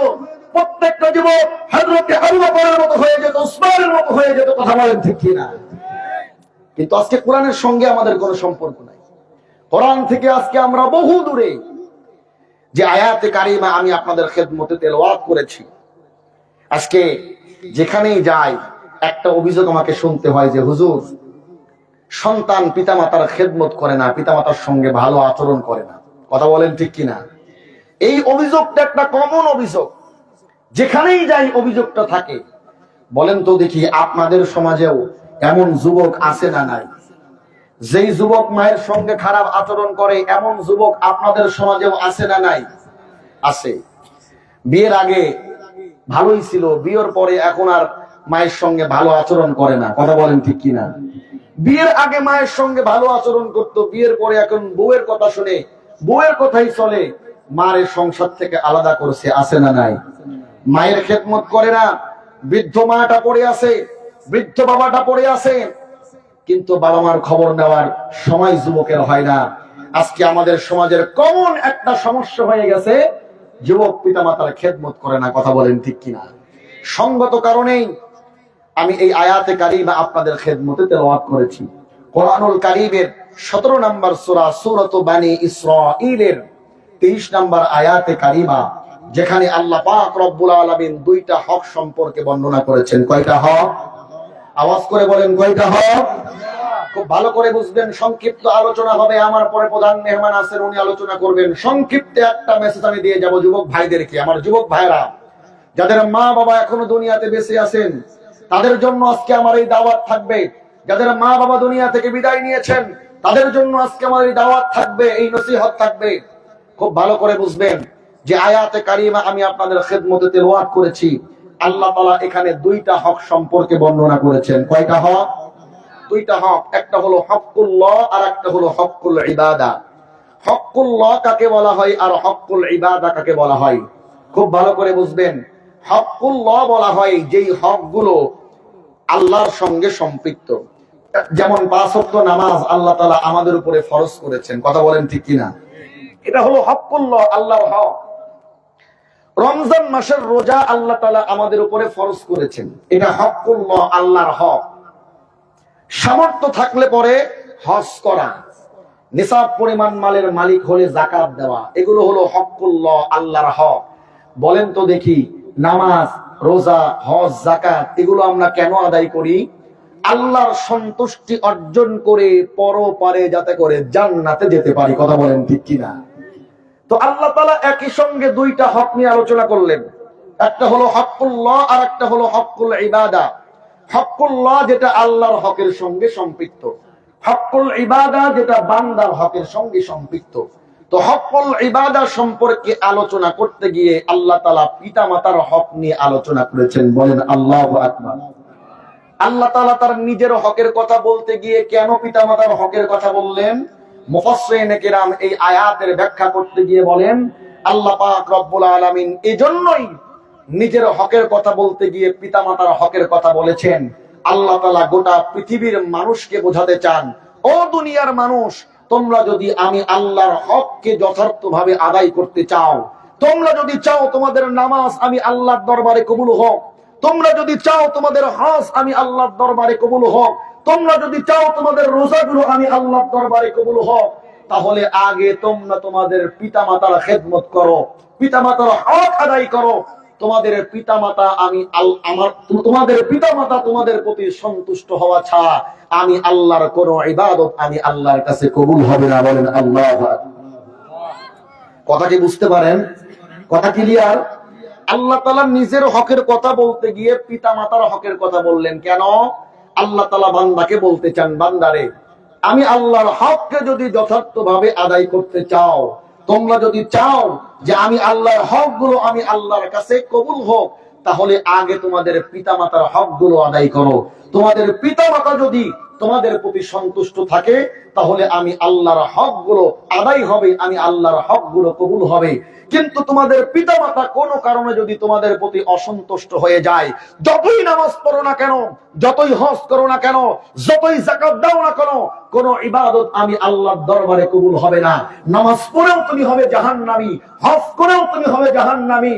প্রত্যেকটা যুবক হযরত আবু বকরের মতো হয়ে যেত, উসমানের মতো হয়ে যেত। কথা বলেন ঠিক কিনা? কিন্তু আজকে কোরআনের সঙ্গে আমাদের কোনো সম্পর্ক নাই। কোরআন থেকে আজকে আমরা বহু দূরে। যে আয়াতে কারিমা আমি আপনাদের খেদমতে তেলাওয়াত করেছি, আজকে যেখানেই যাই একটা অভিযোগ আমাকে শুনতে হয় যে হুজুর, সন্তান পিতামাতার খেদমত করে না, পিতামাতার সঙ্গে ভালো আচরণ করে না। কথা বলেন ঠিক কিনা? এই অভিযোগটা একটা কমন অভিযোগ, যেখানেই যাই অভিযোগটা থাকে। বলেন তো দেখি, আপনাদের সমাজেও এমন যুবক আছে না নাই? যেই যুবক মায়ের সঙ্গে খারাপ আচরণ করে, এমন যুবক আপনাদের সমাজেও আছে না নাই? আছে। বিয়ের আগে ভালোই ছিল, বিয়ের পরে এখন আর মায়ের সঙ্গে ভালো আচরণ করে না। কথা বলেন ঠিক কিনা? বিয়ের আগে মায়ের সঙ্গে ভালো আচরণ করতো, বিয়ের পরে এখন বউয়ের কথা শুনে বউয়ের কথাই চলে, মায়ের সংসার থেকে আলাদা করছে। আছে না নাই? মায়ের খেদমত করে না, বৃদ্ধ মাটা পড়ে আছে, বৃদ্ধ বাবাটা পড়ে আছে, কিন্তু বাবা মার খবর নেওয়ার সময় যুবকের হয় না। আজকে আমাদের সমাজের কমন একটা সমস্যা হয়ে গেছে, যুবক পিতামাতার খেদমত করে না। কথা বলেন ঠিক কিনা? সঙ্গত কারণেই আমি এই আয়াতে কারিমা আপনাদের খেদমতে তেলাওয়াত করেছি। কোরআনুল কারীমের 17 নম্বর সূরা সূরাত বানী ইসরাঈলের 23 নম্বর আয়াতে কারিমা, যেখানে আল্লাহ পাক রব্বুল আলামিন দুইটা হক সম্পর্কে বর্ণনা করেছেন। কয়টা হক? আওয়াজ করে বলেন, কয়টা হক? খুব ভালো করে বুঝবেন, সংক্ষিপ্ত আলোচনা হবে। আমার পরে প্রধান মেহমান আছেন, উনি আলোচনা করবেন। সংক্ষিপ্তে একটা মেসেজ আমি দিয়ে যাব যুবক ভাইদেরকে। আমার যুবক ভাইরা, যাদের মা বাবা এখনো দুনিয়াতে বেঁচে আছেন, তাদের জন্য আজকে আমার এই দাওয়াত থাকবে। যাদের মা বাবা দুনিয়া থেকে বিদায় নিয়েছেন, তাদের জন্য আজকে আমার এই দাওয়াত থাকবে, এই নসিহত থাকবে। খুব ভালো করে বুঝবেন যে আয়াতে কারিমা আমি আপনাদের খেদমতে তেলাওয়াত করেছি। আল্লাহ তাআলা এখানে দুইটা হক সম্পর্কে বর্ণনা করেছেন। কয়টা হক? দুইটা হক। একটা হলো হকুল্লাহ আর একটা হলো হকুল ইবাদা। হকুল্লাহ কাকে বলা হয় আর হকুল ইবাদা কাকে বলা হয়? খুব ভালো করে বুঝবেন। হকুল্লাহ বলা হয় যেই হকগুলো আল্লাহর সঙ্গে সম্পৃক্ত। যেমন 5 ওয়াক্ত নামাজ আল্লাহ তাআলা আমাদের উপরে ফরজ করেছেন। কথা বলেন ঠিক কিনা? এটা হলো হকুল্লাহ, আল্লাহর হক। রমজান মাসের রোজা আল্লাহ তাআলা আমাদের উপরে ফরজ করেছেন। এটা হকুল্লাহ, আল্লাহর হক। সামর্থ্য থাকলে পরে হজ করা, নিসাব পরিমাণ মালের মালিক হলে যাকাত দেওয়া, এগুলো হলো হকুল্লাহ, আল্লাহর হক। বলেন তো দেখি, নামাজ, রোজা, হজ, যাকাত এগুলো আমরা কেন আদায় করি? আল্লাহর সন্তুষ্টি অর্জন করে পরপারে যাতে করে জান্নাতে যেতে পারি। কথা বলেন ঠিক কিনা? তো আল্লাহ তাআলা একই সঙ্গে দুইটা হক নিয়ে আলোচনা করলেন। একটা হলো হকুল্লাহ আর একটা হলো হকুল ইবাদা। হকুল্লাহ যেটা আল্লাহর হকের সঙ্গে সম্পৃক্ত, হকুল ইবাদা যেটা বান্দার হকের সঙ্গে সম্পৃক্ত। তো হকুল ইবাদা সম্পর্কে আলোচনা করতে গিয়ে আল্লাহ তাআলা পিতামাতার হক নিয়ে আলোচনা করেছেন। বলেন আল্লাহু আকবার। আল্লাহ তাআলা তার নিজের হকের কথা বলতে গিয়ে কেন পিতামাতার হকের কথা বললেন? মুফাসসিরিনে কেরাম এই আয়াতের ব্যাখ্যা করতে গিয়ে বলেন, আল্লাহ পাক রব্বুল আলামিন এজন্যই নিজের হকের কথা বলতে গিয়ে পিতামাতার হকের কথা বলেছেন। আল্লাহ তাআলা গোটা পৃথিবীর মানুষকে বোঝাতে চান, ও দুনিয়ার মানুষ, তোমরা যদি আমি আল্লাহর হককে যথার্থভাবে আদায় করতে চাও, তোমরা যদি চাও তোমাদের নামাজ আমি আল্লাহর দরবারে কবুল হোক, তোমরা যদি চাও তোমাদের হজ আমি আল্লাহর দরবারে কবুল হোক, তোমরা যদি চাও তোমাদের রোজাগুলো আমি আল্লাহর দরবারে কবুল হোক, তাহলে আগে তোমরা তোমাদের পিতামাতার খেদমত করো, পিতামাতার হক আদায় করো। তোমাদের পিতামাতা আমি তোমাদের পিতামাতা তোমাদের প্রতি সন্তুষ্ট হওয়া ছাড়া আমি আল্লাহর কোন ইবাদত আমি আল্লাহর কাছে কবুল হবে না। বলেন আল্লাহু আকবার। কথা কি বুঝতে পারেন? কথা ক্লিয়ার? আল্লাহ তাআলা নিজের হকের কথা বলতে গিয়ে পিতামাতার হকের কথা বললেন কেন? আল্লাহ তাআলা বান্দাকে বলতে চান, বান্দারে, আমি আল্লাহর হককে যদি যথার্থভাবে আদায় করতে চাও, তোমরা যদি চাও যে আমি আল্লাহর হকগুলো আমি আল্লাহর কাছে কবুল হোক, তাহলে আগে তোমাদের পিতামাতার হকগুলো আদায় করো। তোমাদের পিতামাতা যদি তোমাদের প্রতি সন্তুষ্ট থাকে, তাহলে আমি আল্লাহর হকগুলো আদায় হবে, আমি আল্লাহর হকগুলো কবুল হবে। কিন্তু তোমাদের পিতামাতা কোনো কারণে যদি তোমাদের প্রতি অসন্তুষ্ট হয়ে যায়, যতই নামাজ পড়ো না কেন, যতই হজ করো না কেন, যতই যাকাত দাও না কেন, কোন ইবাদত আমি আল্লাহর দরবারে কবুল হবে না। নামাজ পড়েও তুমি হবে জাহান্নামী, হজ করেও তুমি হবে জাহান্নামী,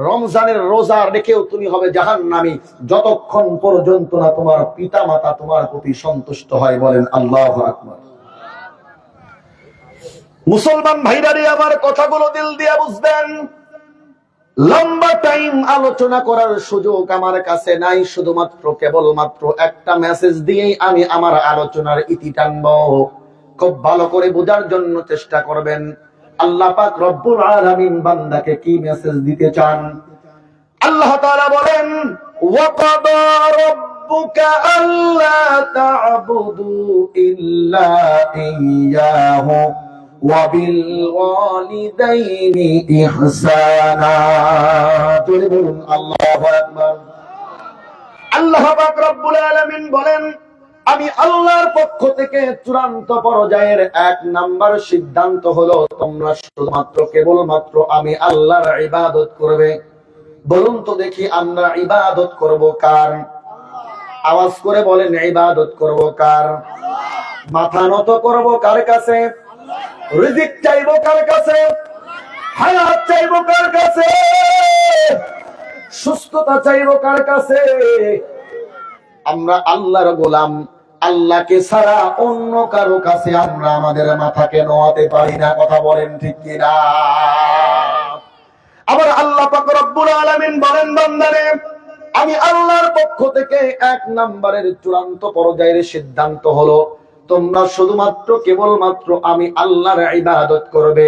রমজানের রোজা রেখেও তুমি হবে জাহান্নামী, যতক্ষণ পর্যন্ত না তোমার পিতামাতা তোমার প্রতি সন্তুষ্ট হয়। বলেন আল্লাহু আকবার। মুসলমান ভাইরা রে, আমার কথাগুলো দিল দিয়ে বুঝবেন। লম্বা টাইম আলোচনা করার সুযোগ আমার কাছে নাই, শুধুমাত্র কেবলমাত্র একটা মেসেজ দিয়েই আমি আমার আলোচনার ইতি টানবো। খুব ভালো করে বোঝার জন্য চেষ্টা করবেন আল্লাহ পাক রব্বুল আলামিন বান্দাকে কি মেসেজ দিতে চান। আল্লাহ তাআলা বলেন, ওয়া কাদা রাব্বুকা আল্লা তা'বুদু ইল্লা ইয়্যাহু ওয়া বিল ওয়ালিদাইনি ইহসানা। জোরে বলুন আল্লাহু আকবার। আল্লাহ পাক রব্বুল আলামিন বলেন, আমি আল্লাহর পক্ষ থেকে চূড়ান্ত পর্যায়ের 1 নাম্বার সিদ্ধান্ত হলো তোমরা শুধুমাত্র কেবলমাত্র আমি আল্লাহর ইবাদত করবে। বলুন তো দেখি, আমরা ইবাদত করব কার? আওয়াজ করে বলেন, ইবাদত করব কার? মাথা নত করব কার কাছে? রিজিক চাইবো কার কাছে? হায়াত চাইবো কার কাছে? সুস্থতা চাইবো কার কাছে? আমরা আল্লাহর গোলাম, আল্লাহকে ছাড়া অন্য কারো কাছে আমরা আমাদের মাথাকে নোয়াতে পারি না। কথা বলেন ঠিক কিনা? আবার আল্লাহ পাক রব্বুল আলামিন বলেন, বান্দারে আমি আল্লাহর পক্ষ থেকে 1 নম্বরের চূড়ান্ত পর্যায়ের সিদ্ধান্ত হলো তোমরা শুধুমাত্র কেবলমাত্র আমি আল্লাহর ইবাদত করবে,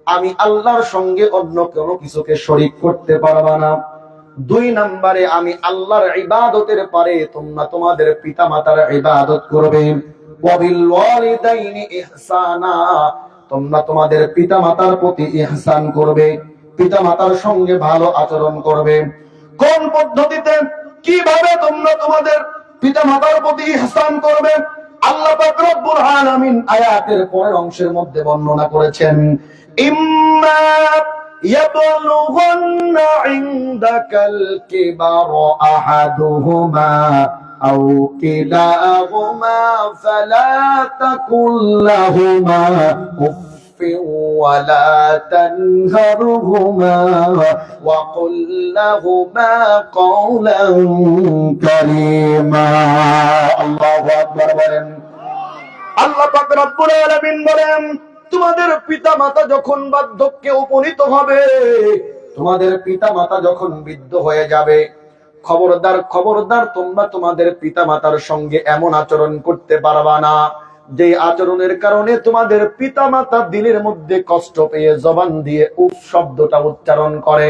আমি আল্লাহর সঙ্গে অন্য কোনো কিছুকে শরীক করতে পারবা না। 2 নম্বরে আমি আল্লাহর ইবাদতের পরে তোমরা তোমাদের পিতামাতার ইবাদত করবে। ওয়াবিল ওয়ালিদাইনি ইহসানা, তোমরা তোমাদের পিতামাতার প্রতি ইহসান করবে, পিতামাতার সঙ্গে ভালো আচরণ করবে। কোন পদ্ধতিতে, কিভাবে তোমরা তোমাদের পিতামাতার প্রতি ইহসান করবে? আল্লাহ পাক রব্বুল আলামিন আয়াতের পরের অংশের মধ্যে বর্ণনা করেছেন, ইম্মা ইয়াবলুগান্না ইনদাকাল কিবারা আহাদুহুমা আও কিলাহুমা ফালা তাকুল লাহুমা উফফিন ওয়ালা তানহারহুমা ওয়া কুল লাহুমা কওলান কারীমা। আল্লাহু আকবার বলেন। আল্লাহ পাক রব্বুল আলামিন বলেন, তোমাদের পিতামাতা যখন বার্ধক্যে উপনীত হবে, তোমাদের পিতামাতা যখন বৃদ্ধ হয়ে যাবে, খবরদার খবরদার তোমরা তোমাদের পিতামাতার সঙ্গে এমন আচরণ করতে পারবা না যে আচরণের কারণে তোমাদের পিতামাতা দিলের মধ্যে কষ্ট পেয়ে জবান দিয়ে উফ শব্দটা উচ্চারণ করে।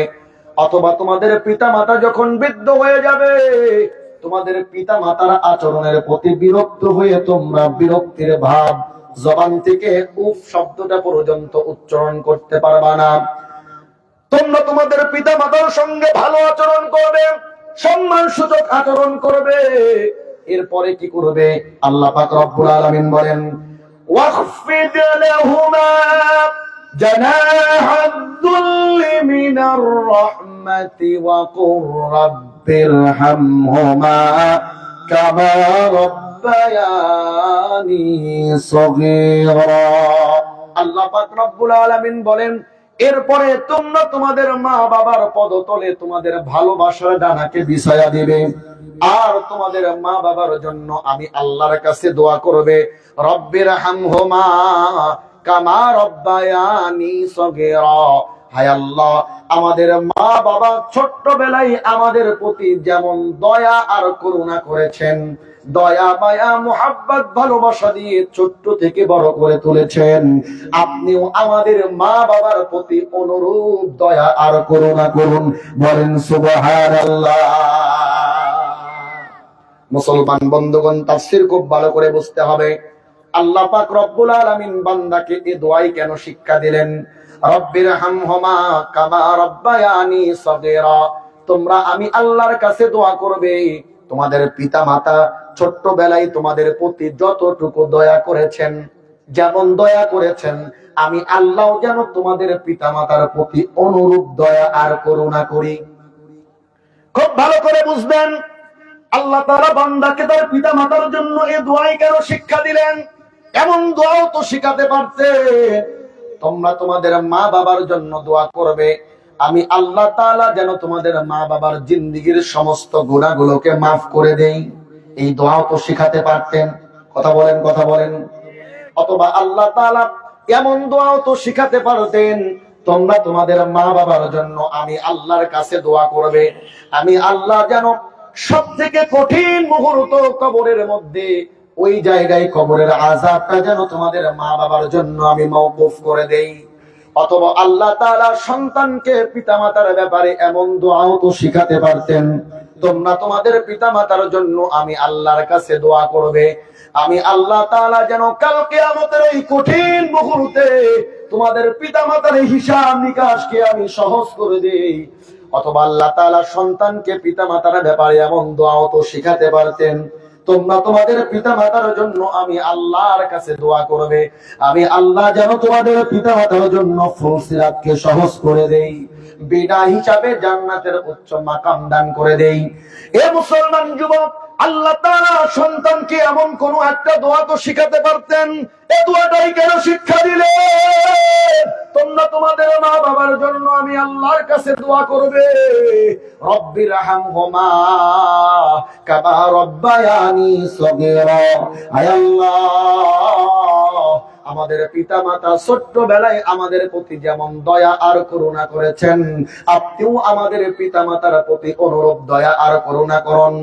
অথবা তোমাদের পিতামাতা যখন বৃদ্ধ হয়ে যাবে, তোমাদের পিতামাতার আচরণের প্রতি বিরক্ত হয়ে তোমরা বিরক্তির ভাব জবান থেকে উফ শব্দটা পর্যন্ত উচ্চারণ করতে পারবা না। তোমরা তোমাদের পিতামাতার সঙ্গে ভালো আচরণ করবে, সম্মান সূচক আচরণ করবে। এরপরে কি করবে? আল্লাহ পাক রব্বুল আলামিন বলেন, ওয়াখফিদ লাহুমা জানাহাদ দুল্লি মিনার রাহমাতি ওয়া কুর রাব্বিরহামহুমা কামা রাব্বায়ানি সগীরা। আল্লাহ পাক রব্বুল আলামিন বলেন, এরপরে তোমরা তোমাদের মা বাবার পদতলে তোমাদের ভালোবাসার ডানাকে বিছায়া দিবে, আর তোমাদের মা বাবার জন্য আমি আল্লাহর কাছে দোয়া করবে, রব্বিরহামহুমা কামা রাব্বায়ানি সগীরা। হায় আল্লাহ, আমাদের মা বাবা ছোট্টবেলায় আমাদের প্রতি যেমন দয়া আর করুণা করেছেন, দয়া মায়া মুহাব্বত ভালোবাসা দিয়ে ছোট্ট থেকে বড় করে তুলেছেন, আপনিও আমাদের মা বাবার প্রতি অনুরূপ দয়া আর করুণা করুন। বলেন সুবহানাল্লাহ। মুসলমান বন্ধুগণ, তাফসীর খুব ভালো করে বুঝতে হবে। আল্লাহ পাক রব্বুল আলামিন বান্দাকে এই দোয়াই কেন শিক্ষা দিলেন? রব্বিরহামহুমা কামা রাব্বায়ানি সগীরা। তোমরা আমি আল্লাহর কাছে দোয়া করবে, তোমাদের পিতামাতা ছোট্টবেলায় তোমাদের প্রতি যতটুকু দয়া করেছেন, যেমন দয়া করেছেন, আমি আল্লাহ যেন তোমাদের পিতামাতার প্রতি অনুরূপ দয়া আর করুণা করি। খুব ভালো করে বুঝবেন, আল্লাহ তাআলা বান্দাকে তার পিতামাতার জন্য এই দোয়াই কেন শিক্ষা দিলেন? এমন দোয়াও তো শিখাতে পারতেন, তোমরা তোমাদের মা বাবার জন্য দোয়া করবে, আমি আল্লাহ তাআলা যেন তোমাদের মা বাবার জিন্দেগীর সমস্ত গুনাহগুলোকে মাফ করে দেই। এই দোয়াও তো শিখাতে পারতেন। কথা বলেন, কথা বলেন। অথবা আল্লাহ তাআলা এমন দোয়াও তো শিখাতে পারতেন, তোমরা তোমাদের মা বাবার জন্য আমি আল্লাহর কাছে দোয়া করবে, আমি আল্লাহ যেন সবথেকে কঠিন মুহূর্ত কবরের মধ্যে, ওই জায়গায় কবরের আযাবটা যেন তোমাদের মা বাবার জন্য আমি মওকুফ করে দেই। অথবা আল্লাহ তাআলা সন্তানকে পিতামাতার ব্যাপারে এমন দোয়াও তো শিখাতে পারতেন, তোমরা তোমাদের পিতামাতার জন্য আমি আল্লাহর কাছে দোয়া করবে, আমি আল্লাহ তাআলা যেন কাল কিয়ামতের এই কঠিন মুহূর্তে তোমাদের পিতামাতার হিসাব নিকাশকে আমি সহজ করে দেই। অথবা আল্লাহ তাআলা সন্তানকে পিতামাতার ব্যাপারে এমন দোয়াও তো শিখাতে পারতেন, তোমরা তোমাদের পিতামাতার জন্য আমি আল্লাহর কাছে দোয়া করবে, আমি আল্লাহ যেন তোমাদের পিতামাতার জন্য ফুলসিরাতকে সহজ করে দেই, বিনা হিসাবে জান্নাতের উচ্চ মাকাম দান করে দেই। এ মুসলমান যুবক, আল্লাহ তাআলা সন্তানকে এমন কোন একটা দোয়া তো শিখাতে পারতেন, এই দোয়াটাই কেন শিক্ষা দিলেন? তোমরা তোমাদের মা বাবার জন্য আমি আল্লাহর কাছে দোয়া করবে, রব্বির হামহুমা কামা রব্বায়ানি সগীরা। আয় আল্লাহ, আমাদের পিতামাতা ছোট্টবেলায় আমাদের প্রতি যেমন দয়া আর করুণা করেছেন, আপনিও আমাদের পিতামাতার প্রতি অনুরূপ দয়া আর করুণা করুন।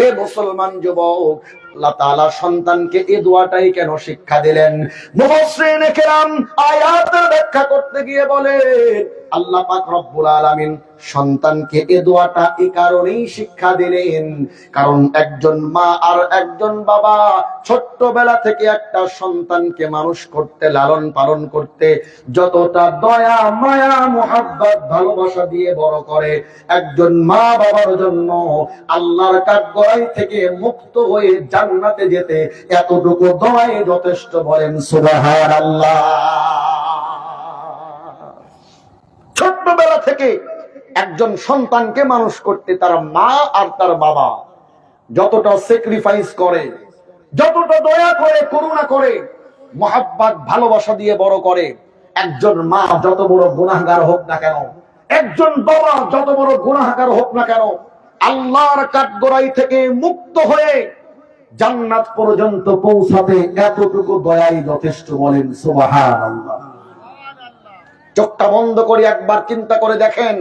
এ মুসলমান যুবক, আল্লাহ তাআলা সন্তানকে এই দোয়াটাই কেন শিক্ষা দিলেন? মুফাসসিরিনে কেরাম আয়াতের ব্যাখ্যা করতে গিয়ে বলেন, আল্লাহ পাক রব্বুল আলামিন সন্তানকে এই দোয়াটা এই কারণেই শিক্ষা দিলেন, কারণ একজন মা আর একজন বাবা ছোট্টবেলা থেকে একটা সন্তানকে মানুষ করতে, লালন পালন করতে যতটা দয়া মায়া মুহাব্বত ভালোবাসা দিয়ে বড় করে, একজন মা বাবার জন্য আল্লাহর কাঠগড়াই থেকে মুক্ত হয়ে জান্নাতে যেতে এতটুকু দোয়াই যথেষ্ট। বলেন সুবহানাল্লাহ। ছোট্টবেলা থেকে একজন সন্তানকে মানুষ করতে তার মা আর তার বাবা যতটা স্যাক্রিফাইস করে, যতটা দয়া করে, করুণা করে, মুহাব্বত ভালোবাসা দিয়ে বড় করে, একজন মা যত বড় গুনাহগার হোক না কেন, একজন বাবা যত বড় গুনাহগার হোক না কেন, আল্লাহর কাঠগড়াই থেকে মুক্ত হয়ে জান্নাত পর্যন্ত পৌঁছাতে এতটুকু দয়াই যথেষ্ট। বলেন সুবহানাল্লাহ। চোখটা বন্ধ করে একবার চিন্তা করে দেখেন,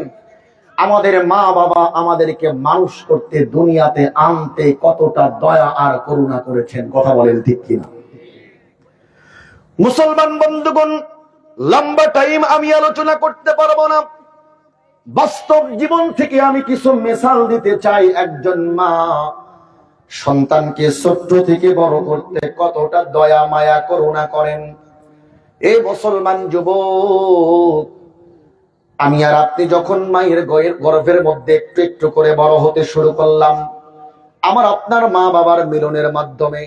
আমাদের মা বাবা আমাদেরকে মানুষ করতে, দুনিয়াতে আনতে কতটা দয়া আর করুণা করেছেন। কথা বলেন ঠিক কিনা? মুসলমান বন্ধুগণ, লম্বা টাইম আমি আলোচনা করতে পারবো না, বাস্তব জীবন থেকে আমি কিছু মিসাল দিতে চাই। একজন মা সন্তানকে ছোট্ট থেকে বড় করতে কতটা দয়া মায়া করুণা করেন। এই মুসলমান যুবক, আমি আর আপনি যখন মায়ের গর্ভের মধ্যে একটু একটু করে বড় হতে শুরু করলাম, আমার আপনার মা বাবার মিলনের মাধ্যমে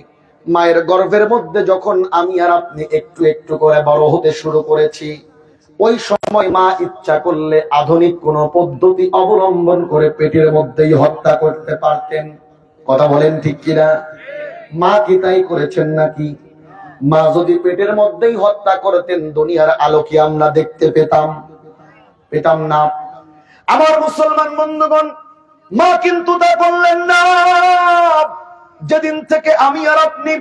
মায়ের গর্ভের মধ্যে যখন আমি আর আপনি একটু একটু করে বড় হতে শুরু করেছি, ওই সময় মা ইচ্ছা করলে আধুনিক কোন পদ্ধতি অবলম্বন করে পেটের মধ্যেই হত্যা করতে পারতেন। কথা বলেন ঠিক কিনা? মা কি তাই করেছেন নাকি? মা যদি পেটের মধ্যেই হত্যা করতেন, দুনিয়ার আলো কি আমরা দেখতে পেতাম না? আমার মুসলমান বন্ধুগণ, মা কিন্তু তা করলেন না। যেদিন থেকে আমি আর আপনি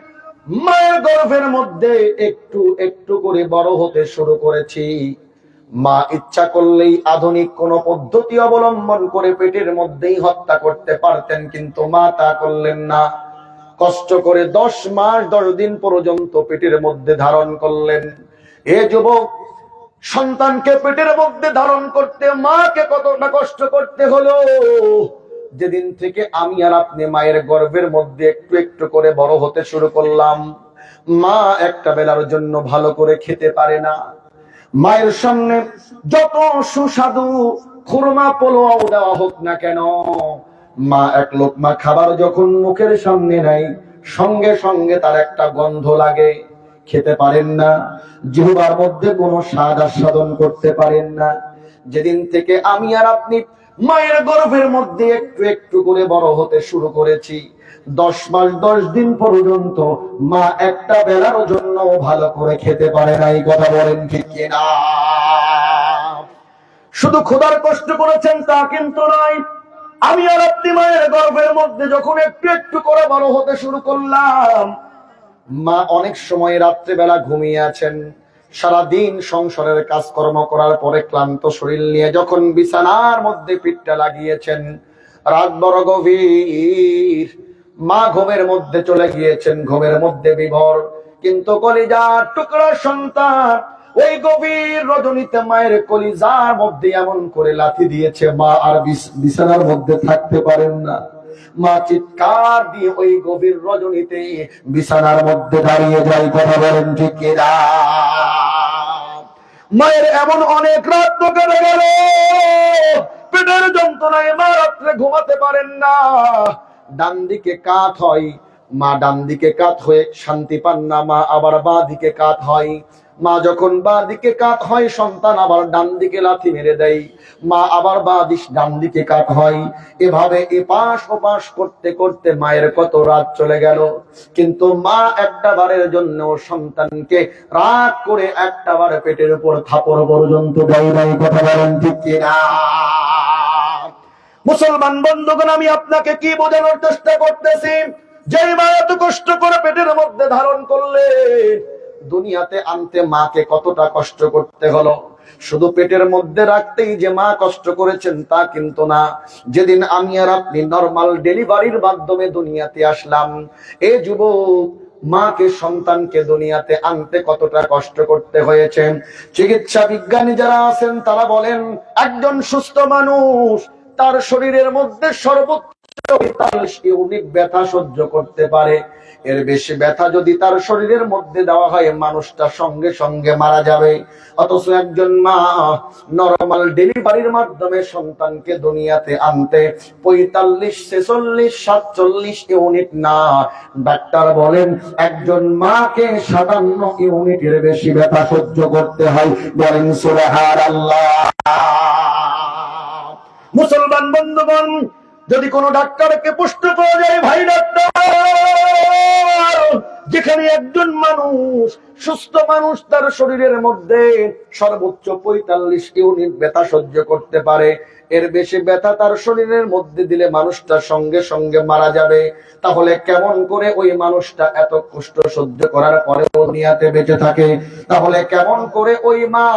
মায়ের গর্ভের মধ্যে একটু একটু করে বড় হতে শুরু করেছি, মা ইচ্ছা করলেই আধুনিক কোন পদ্ধতি অবলম্বন করে পেটের মধ্যেই হত্যা করতে পারতেন, কিন্তু মা তা করলেন না। কষ্ট করে 10 মাস 10 দিন পর্যন্ত পেটের মধ্যে ধারণ করলেন। এ যুবক, সন্তানকে পেটের মধ্যে ধারণ করতে মাকে কতটা কষ্ট করতে হলো। যেদিন থেকে আমি আর আপনি মায়ের গর্ভের মধ্যে একটু একটু করে বড় হতে শুরু করলাম, মা একটা বেলার জন্য ভালো করে খেতে পারে না। মায়ের সামনে যত সুস্বাদু খুরমা পোলাও দেওয়া হোক না কেন, মা এক লোকমা খাবার যখন মুখের সামনে নেয়, সঙ্গে সঙ্গে তার একটা গন্ধ লাগে, খেতে পারেন না, জিহ্বার মধ্যে কোনো স্বাদ আস্বাদন করতে পারেন না। যেদিন থেকে আমি আর আপনি মায়ের গর্ভের মধ্যে একটু একটু করে বড় হতে শুরু করেছি, 10 মাস 10 দিন পর্যন্ত মা একটা বেলার জন্য ভালো করে খেতে পারে নাই। কথা বলেন ঠিক কিনা? শুধু ক্ষুধার কষ্ট করেছেন তা কিন্তু নয়, আমি আর আপনি মায়ের গর্ভের মধ্যে যখন একটু একটু করে বড় হতে শুরু করলাম, মা অনেক সময় রাত্রিবেলা ঘুমিয়ে আছেন, সারাদিন সংসারের কাজকর্ম করার পরে ক্লান্ত শরীর নিয়ে যখন বিছানার মধ্যে পিঠটা লাগিয়েছেন, রাত বড় গভীর, মা ঘুমের মধ্যে চলে গিয়েছেন, ঘুমের মধ্যে বিভোর, কিন্তু কলিজার টুকরা সন্তান ওই গভীর রজনীতে মায়ের কলিজার মধ্যে এমন করে লাথি দিয়েছে, মা আর বিছানার মধ্যে থাকতে পারেন না। মা চিৎকার দিয়ে ওই গভীর রজনীতে বিছানার মধ্যে দাঁড়িয়ে যায়। কথা বলেন ঠিক কিনা? মায়ের এমন অনেক রাত তো কেটে গেল, পেটের যন্ত্রণায় মা রাত্রে ঘুমাতে পারেন না। ডান দিকে কাত হয়, মা ডান দিকে কাত হয়ে শান্তি পান না, মা আবার বাঁ দিকে কাত হয়। মা যখন বাঁ দিকে কাত হয়, সন্তান আবার ডান দিকে লাথি মেরে দেয়, মা আবার ডান দিকে কাত হয়। এভাবে এপাশ ওপাশ করতে করতে মায়ের কত রাত চলে গেল, কিন্তু মা একটা বারের জন্য সন্তানকে রাগ করে একটা বার পেটের উপর থাপড় পর্যন্ত দেয় নাই। কথা বলেন ঠিক কিনা? মুসলমান বন্ধুগণ, আমি আপনাকে কি বোঝানোর চেষ্টা করতেছি, যে মা এত কষ্ট করে পেটের মধ্যে ধারণ করলে, দুনিয়াতে আনতে মাকে কতটা কষ্ট করতে হলো। শুধু পেটের মধ্যে রাখতেই যে মা কষ্ট করেছেন তা কিন্তু না। যেদিন আমি আর আপনি নরমাল ডেলিভারির মাধ্যমে দুনিয়াতে আসলাম, এই যুবক মাকে সন্তানকে দুনিয়াতে আনতে কতটা কষ্ট করতে হয়েছে। চিকিৎসা বিজ্ঞানী যারা আছেন তারা বলেন, একজন সুস্থ মানুষ তার শরীরের মধ্যে সর্বোচ্চ 45 ইউনিট ব্যথা সহ্য করতে পারে। এর বেশি ব্যথা যদি তার শরীরের মধ্যে দেওয়া হয়, মানুষটা সঙ্গে সঙ্গে মারা যাবে। অথচ একজন মা নরমাল ডেলিভারির মাধ্যমে সন্তানকে দুনিয়াতে আনতে 45, 46, 47 ইউনিট না, ডাক্তার বলেন একজন মাকে 57 ইউনিটের বেশি ব্যথা সহ্য করতে হয়। বলেন সুবহানাল্লাহ। মুসলমান বন্ধুগণ, যদি কোন ডাক্তারকে প্রশ্ন করা যায়, ভাই ডাক্তার, যেখানে একজন মানুষ সুস্থ মানুষ তার শরীরের মধ্যে সর্বোচ্চ 45 ইউনিট ব্যথা সহ্য করতে পারে, এর বেশি ব্যথা তার শরীরের মধ্যে দিলে মানুষটা সঙ্গে সঙ্গে মারা যাবে, তাহলে কেমন করে ওই মানুষটা এত কষ্ট সহ্য করার পরেও দুনিয়াতে বেঁচে থাকে? তাহলে কেমন করে ওই মা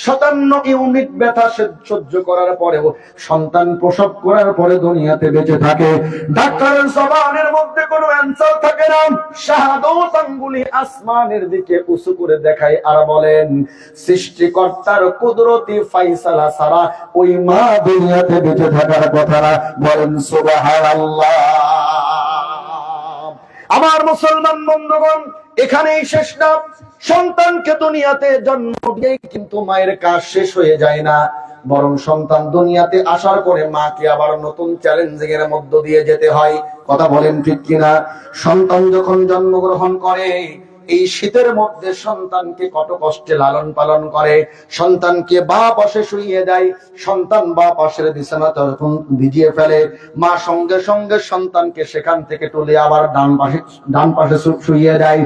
57 ইউনিট ব্যথা সহ্য করার পরেও সন্তান প্রসব করার পরে দুনিয়াতে বেঁচে থাকে? ডাক্তারের জবানের মধ্যে কোনো অ্যানসার থাকে না। শাহাদাত আঙ্গুলি আসমানের দিকে উঁচু করে দেখায় আর বলেন, সৃষ্টিকর্তার কুদরতি ফায়সালা ছাড়া ওই মা দুনিয়াতে বেঁচে থাকার কথা না। বলেন সুবহানাল্লাহ। আমার মুসলমান বন্ধুগণ, এখানেই শেষ না। সন্তানকে দুনিয়াতে জন্ম দিয়েই কিন্তু মায়ের কাজ শেষ হয়ে যায় না, বরং সন্তান দুনিয়াতে আসার পরে মাকে আবার নতুন চ্যালেঞ্জিং এর মধ্য দিয়ে যেতে হয়। কথা বলেন ঠিক কিনা? সন্তান যখন জন্মগ্রহণ করে, এই শীতের মধ্যে সন্তানকে কত কষ্টে লালন পালন করে, সন্তানকে বাঁ পাশে শুইয়ে দেয়, সন্তান বাঁ পাশের বিছানা যখন ভিজিয়ে ফেলে, মা সঙ্গে সঙ্গে সন্তানকে সেখান থেকে তুলে আবার ডান পাশে শুইয়ে দেয়।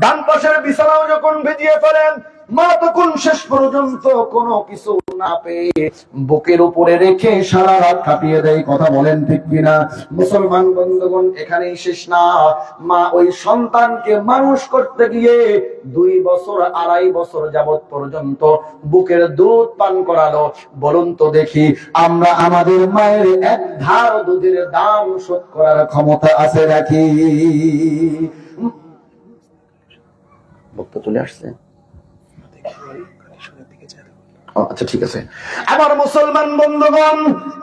ডান পাশের বিছানাও যখন ভিজিয়ে ফেলেন, মা তখন শেষ পর্যন্ত কোনো কিছু না পেয়ে বুকের উপরে রেখে সারা রাত কাটিয়ে দেয়। কথা বলেন ঠিক কিনা? মুসলমান বন্ধুগণ, এখানেই শেষ না। মা ওই সন্তানকে মানুষ করতে গিয়ে 2 বছর 2.5 বছর যাবত পর্যন্ত বুকের দুধ পান করালো। বলুন তো দেখি, আমরা আমাদের মায়ের এক ধার দুধের দাম শোধ করার ক্ষমতা আছে নাকি? বক্তা চলে আসছে? আচ্ছা, ঠিক আছে। আমার মুসলমান বন্ধুগণ,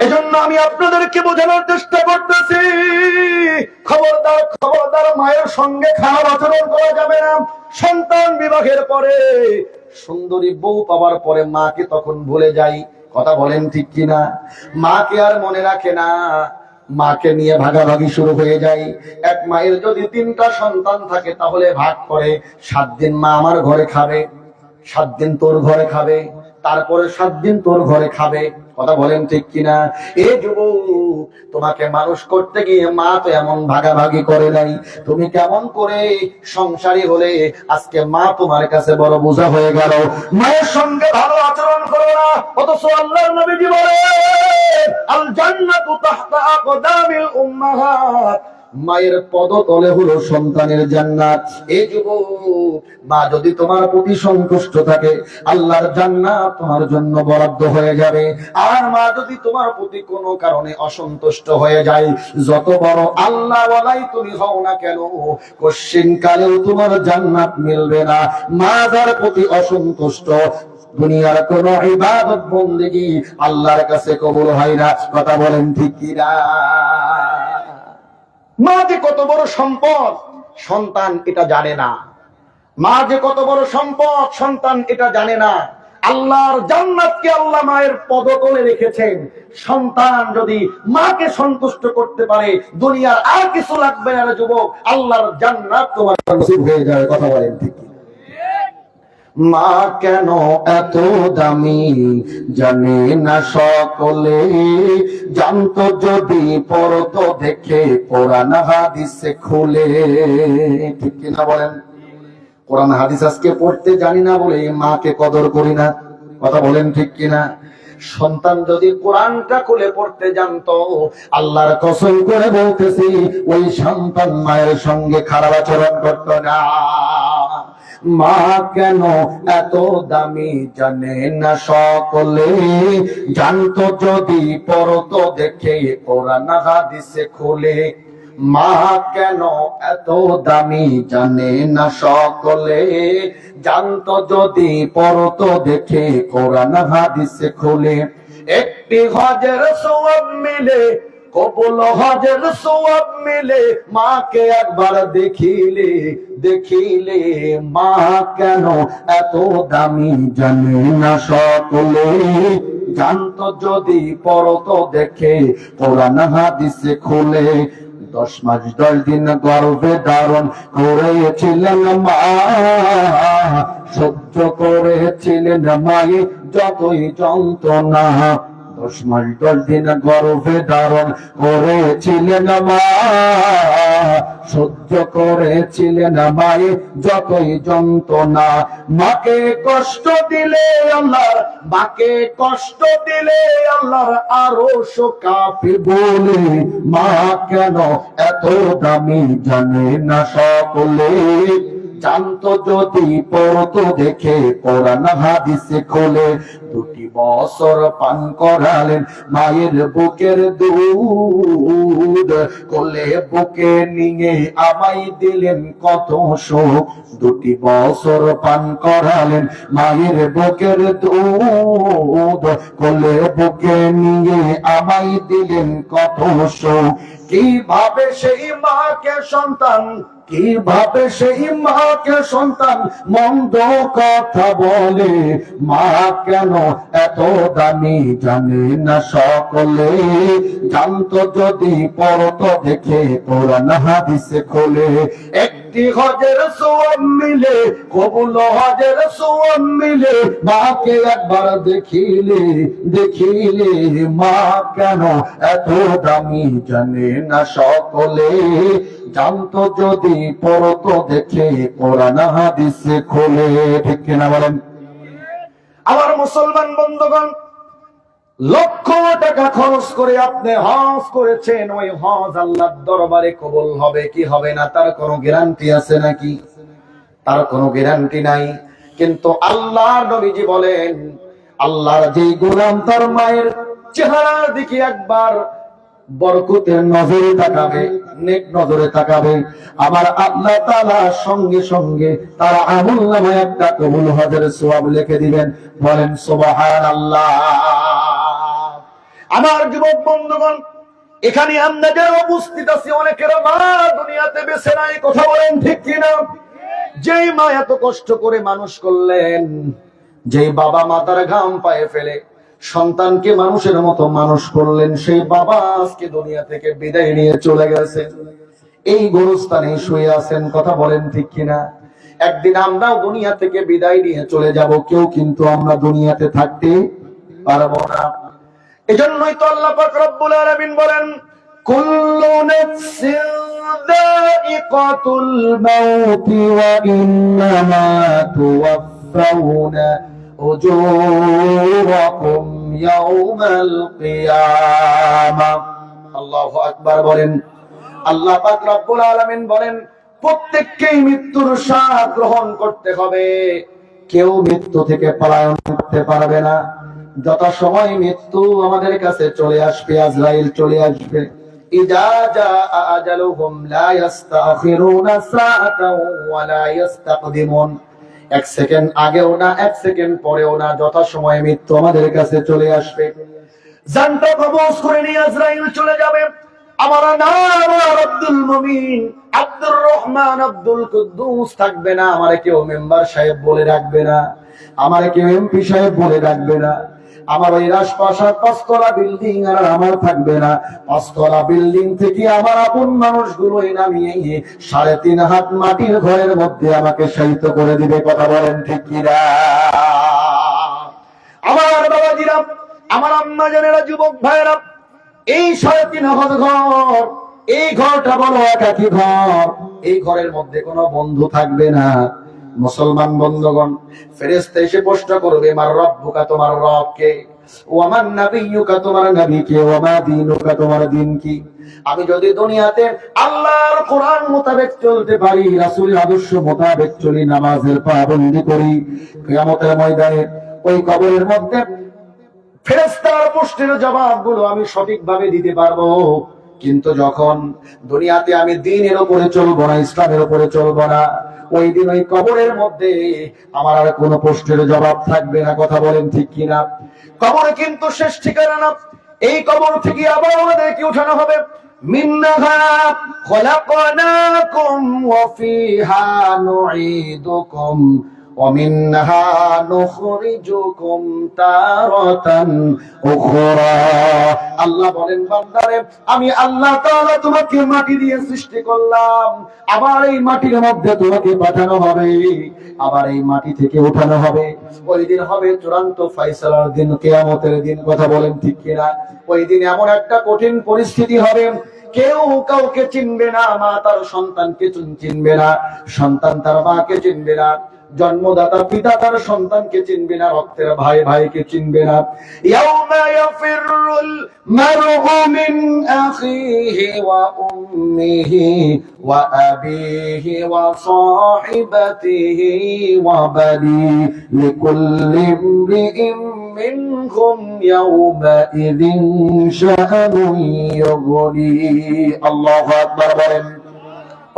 এজন্য আমি আপনাদেরকে বোঝানোর চেষ্টা করতেছি, খবরদার খবরদার, মায়ের সঙ্গে খারাপ আচরণ করা যাবে না। সন্তান বিবাহের পরে সুন্দরী বউ পাওয়ার পরে মাকে তখন ভুলে যাই। কথা বলেন ঠিক কিনা? মাকে আর মনে রাখে না, মাকে নিয়ে ভাগাভাগি শুরু হয়ে যায়। এক মায়ের যদি 3টা সন্তান থাকে তাহলে ভাগ করে, 7 দিন মা আমার ঘরে খাবে, 7 দিন তোর ঘরে খাবে, তারপরে 7 দিন তোর ঘরে খাবে। কথা বলেন ঠিক কিনা? এই যুবক, তোমাকে মানুষ করতে গিয়ে মা তো এমন ভাগাভাগি করে নাই, তুমি কেমন করে সংসারী হলে আজকে মা তোমার কাছে বড় বোঝা হয়ে গেল। মায়ের সঙ্গে ভালো আচরণ করো না, অথচ আল্লাহর নবীজি বলেন, আল জান্নাতু তাহতা আকদামিল উম্মাহাত, মায়ের পদতলে হলো সন্তানের জান্নাত। এই যুবক, মা যদি তোমার প্রতি সন্তুষ্ট থাকে, আল্লাহর জান্নাত তোমার জন্য বরাদ্দ হয়ে যাবে। আর মা যদি তোমার প্রতি কোনো কারণে অসন্তুষ্ট হয়ে যায়, যত বড় আল্লাহ ওয়ালাই তুমি হও না কেন, কোশ্চিন কালেও তোমার জান্নাত মিলবে না। মা যার প্রতি অসন্তুষ্ট, দুনিয়ার কোন ইবাদত বন্দেগী আল্লাহর কাছে কবুল হয় না। কথা বলেন ঠিক কিনা? মা যে কত বড় সম্পদ সন্তান এটা জানে না। মা যে কত বড় সম্পদ সন্তান এটা জানে না। আল্লাহর জান্নাতকে আল্লাহ মায়ের পদতলে রেখেছেন। সন্তান যদি মাকে সন্তুষ্ট করতে পারে, দুনিয়ার আর কিছু লাগবে না রে যুবক, আল্লাহর জান্নাত তোমার নসিব হয়ে যাবে। কথা বলেন ঠিক? মা কেন এত দামি জানে না সকলে, জানতো যদি পড়তো দেখে কোরআন হাদিসে খুলে। ঠিক কিনা বলেন? কোরআন হাদিস আজকে পড়তে জানি না বলে মাকে কদর করি না। কথা বলেন ঠিক কিনা? সন্তান যদি কোরআনটা খুলে পড়তে জানতো, আল্লাহর কসম করে বলতেছি ওই সন্তান মায়ের সঙ্গে খারাপ আচরণ করত না। মা কেন এত দামি জানে না সকলে, জানতো যদি পড়তো দেখে কোরআন হাদিসে খুলে। মা কেন এত দামি জানে না সকলে, জানতো যদি পড়তো দেখে কোরআন হাদিসে খুলে। একটি হজের সওয়াব মিলে, কবুল হজের সওয়াব মিলে, মাকে একবার দেখিলে দেখিলে। মা কেন এত দামি জানে না সকলে, জানতো যদি পড়তো দেখে কোরআন হাদিসে খুলে। 10 মাস 10 দিন গর্ভে ধারণ করেছিলেন মা, সহ্য করেছিলেন মায়ে যতই যন্ত্রণা। 10 মাস 10 দিন গর্ভে ধারণ করেছিলেন মা, সহ্য করেছিলেন মায়ে যতই যন্ত্রণা। মাকে কষ্ট দিলে আল্লাহ, মাকে কষ্ট দিলে আল্লাহ আরো কাঁপে বলে। মা কেন এত দামি জানে না সকলে, জানতো যদি পড়তো দেখে কোরআন হাদিসে খোলে। 2 বছর পান করালেন মায়ের বুকের দুধ, কোলে বুকে নিয়ে আমায় দিলেন কত সুখ। 2 বছর পান করালেন মায়ের বুকের দুধ, কোলে বুকে নিয়ে আমায় দিলেন কত সুখ। কিভাবে সেই মাকে সন্তান, কিভাবে সেই মাকে সন্তান মন্দ কথা বলে। মা কেন এত দামি জানে না সকলে, জানতো যদি পড়তো দেখে কোরআন হাদিসে খোলে। একটি হজের সওয়াব মিলে, কবুল হজের সওয়াব মিলে, মাকে একবার দেখিলে দেখিলে। মা কেন এত দামি জানে না সকলে, জানতো যদি পড়তো দেখে কোরআন হাদিসে খোলে। ঠিক কিনা বলেন? আমার মুসলমান বন্ধুগণ, লক্ষ টাকা খরচ করে আপনি হজ করেছেন, ওই হজ আল্লাহর দরবারে কবুল হবে কি হবে না তার কোনো গ্যারান্টি আছে নাকি? তার কোনো গ্যারান্টি নাই। কিন্তু আল্লাহর নবীজি বলেন, আল্লাহর যেই গোলাম তার মায়ের চেহারার দিকে একবার বরকতের নজরে তাকাবে, নেক নজরে তাকাবে, আমার আল্লাহ তাআলা সঙ্গে সঙ্গে তার আমলনামায় একটা কবুল হজের সওয়াব লিখে দিবেন। বলেন সুবহানাল্লাহ। আমার যুবক বন্ধুগণ, এখানে আমরা যারা উপস্থিত আছি অনেকের মা দুনিয়াতে বেঁচে নাই। কথা বলেন ঠিক কিনা? যেই মা এত কষ্ট করে মানুষ করলেন, যেই বাবা মাতার ঘাম পায়ে ফেলে সন্তানকে মানুষের মতো মানুষ করলেন, সেই বাবা আজকে দুনিয়া থেকে বিদায় নিয়ে চলে গেছেন। এই গোরস্থানে শুয়ে আছেন। কথা বলেন ঠিক কিনা? একদিন আমরাও দুনিয়া থেকে বিদায় নিয়ে চলে যাব, কেউ কিন্তু আমরা দুনিয়াতে থাকতে পারবো না। এজন্যই তো আল্লাহ পাক রব্বুল আলামিন বলেন, কুল্লু নাফসিন যায়িকাতুল মাউতি ওয়া ইন্নামা তুওয়াফাউনা উজুরাকুম ইয়াউমাল কিয়ামাহ। আল্লাহু আকবার বলেন। আল্লাহ পাক রব্বুল আলামিন বলেন, প্রত্যেককেই মৃত্যুর স্বাদ গ্রহণ করতে হবে, কেউ মৃত্যু থেকে পলায়ন করতে পারবে না। যথাসময় মৃত্যু আমাদের কাছে চলে আসবে, আজরাইল চলে আসবে। ইজা জাআ আজালুহুম লা ইস্তাখিরুনা সাআতাও ওয়া লা ইস্তাকদিমুন। 1 সেকেন্ড আগেও না, 1 সেকেন্ড পরেও না, যথাসময়ে মৃত্যু আমাদের কাছে চলে আসবে। জানটা কবজ করে নিয়ে আজরাইল চলে যাবে। আমার নাম আব্দুল মুমিন, আব্দুর রহমান, আব্দুল কুদ্দুস থাকবে না। আমারে কেউ মেম্বার সাহেব বলে রাখবে না, আমারে কেউ এমপি সাহেব বলে রাখবে না, আমার ওই রাজপ্রাসাদ 5 তলা বিল্ডিং আর আমার থাকবে না। 5 তলা বিল্ডিং থেকে আমার আপন মানুষগুলোই নামিয়ে 3.5 হাত মাটির ঘরের মধ্যে আমাকে শায়িত করে দিবে। কথা বলেন ঠিক কিনা? আমার বাবাজিরা, আমার আম্মা জানেরা, যুবক ভাইরা, এই 3.5 হাত ঘর, এই ঘরটা বড় একাকী ঘর। এই ঘরের মধ্যে কোনো বন্ধু থাকবে না। মুসলমান বন্ধুগণ, ফেরেশতা এসে প্রশ্ন করবে, মার রব্বুকা, তোমার রব কে? ওয়া মান নাবিয়্যুকা, তোমার নবী কে? ওয়া মা দীনুকা, তোমার দ্বীন কি? আমি যদি দুনিয়াতে আল্লাহর কোরআন মোতাবেক চলতে পারি, রাসূলের আদর্শ মোতাবেক চলি, নামাজের পাবন্দি করি, কিয়ামতের ময়দানে ওই কবরের মধ্যে ফেরেশতার প্রশ্নের জবাবগুলো আমি সঠিকভাবে দিতে পারবো। কিন্তু যখন দুনিয়াতে আমি দ্বীনের উপরে চলবো না, ইসলামের উপরে চলবো না, ওই দিন ওই কবরের মধ্যে আমার আর কোনো প্রশ্নের জবাব থাকবে না। কথা বলেন ঠিক কিনা? কবর কিন্তু শেষ ঠিকানা না। এই কবর থেকে আবার আমাদেরকে উঠানো হবে। মিন্নাহা খলাকনাকুম ওয়া ফিহা নুঈদুকুম ওয়া মিনহা নুখরিজুকুম তারাতান উখরা। আল্লাহ বলেন, বান্দারে, আমি আল্লাহ তাআলা তোমাকে মাটি দিয়ে সৃষ্টি করলাম, আবার এই মাটির মধ্যে তোমাকে পাঠানো হবে, আবার এই মাটি থেকে উঠানো হবে। ওই দিন হবে চূড়ান্ত ফয়সালার দিন, কিয়ামতের দিন। কথা বলেন ঠিক কিনা? ওই দিন এমন একটা কঠিন পরিস্থিতি হবে, কেউ কাউকে চিনবে না। মা তার সন্তানকে চিনবে না, সন্তান তার মাকে চিনবে না, জন্মদাতা পিতা তার সন্তানকে চিনবে না, রক্তের ভাই ভাইকে চিনবে না। ইয়াউমা ইয়াফিরুল মারউ মিন আখিহি ওয়া উম্মিহি ওয়া আবিহি ওয়া সাহিবাতিহি ওয়া বানি লিকুল্লি ইমরিইম মিনহুম ইয়াউমা ইযিন শাআনুন ইউগনি। আল্লাহু আকবার বলেন।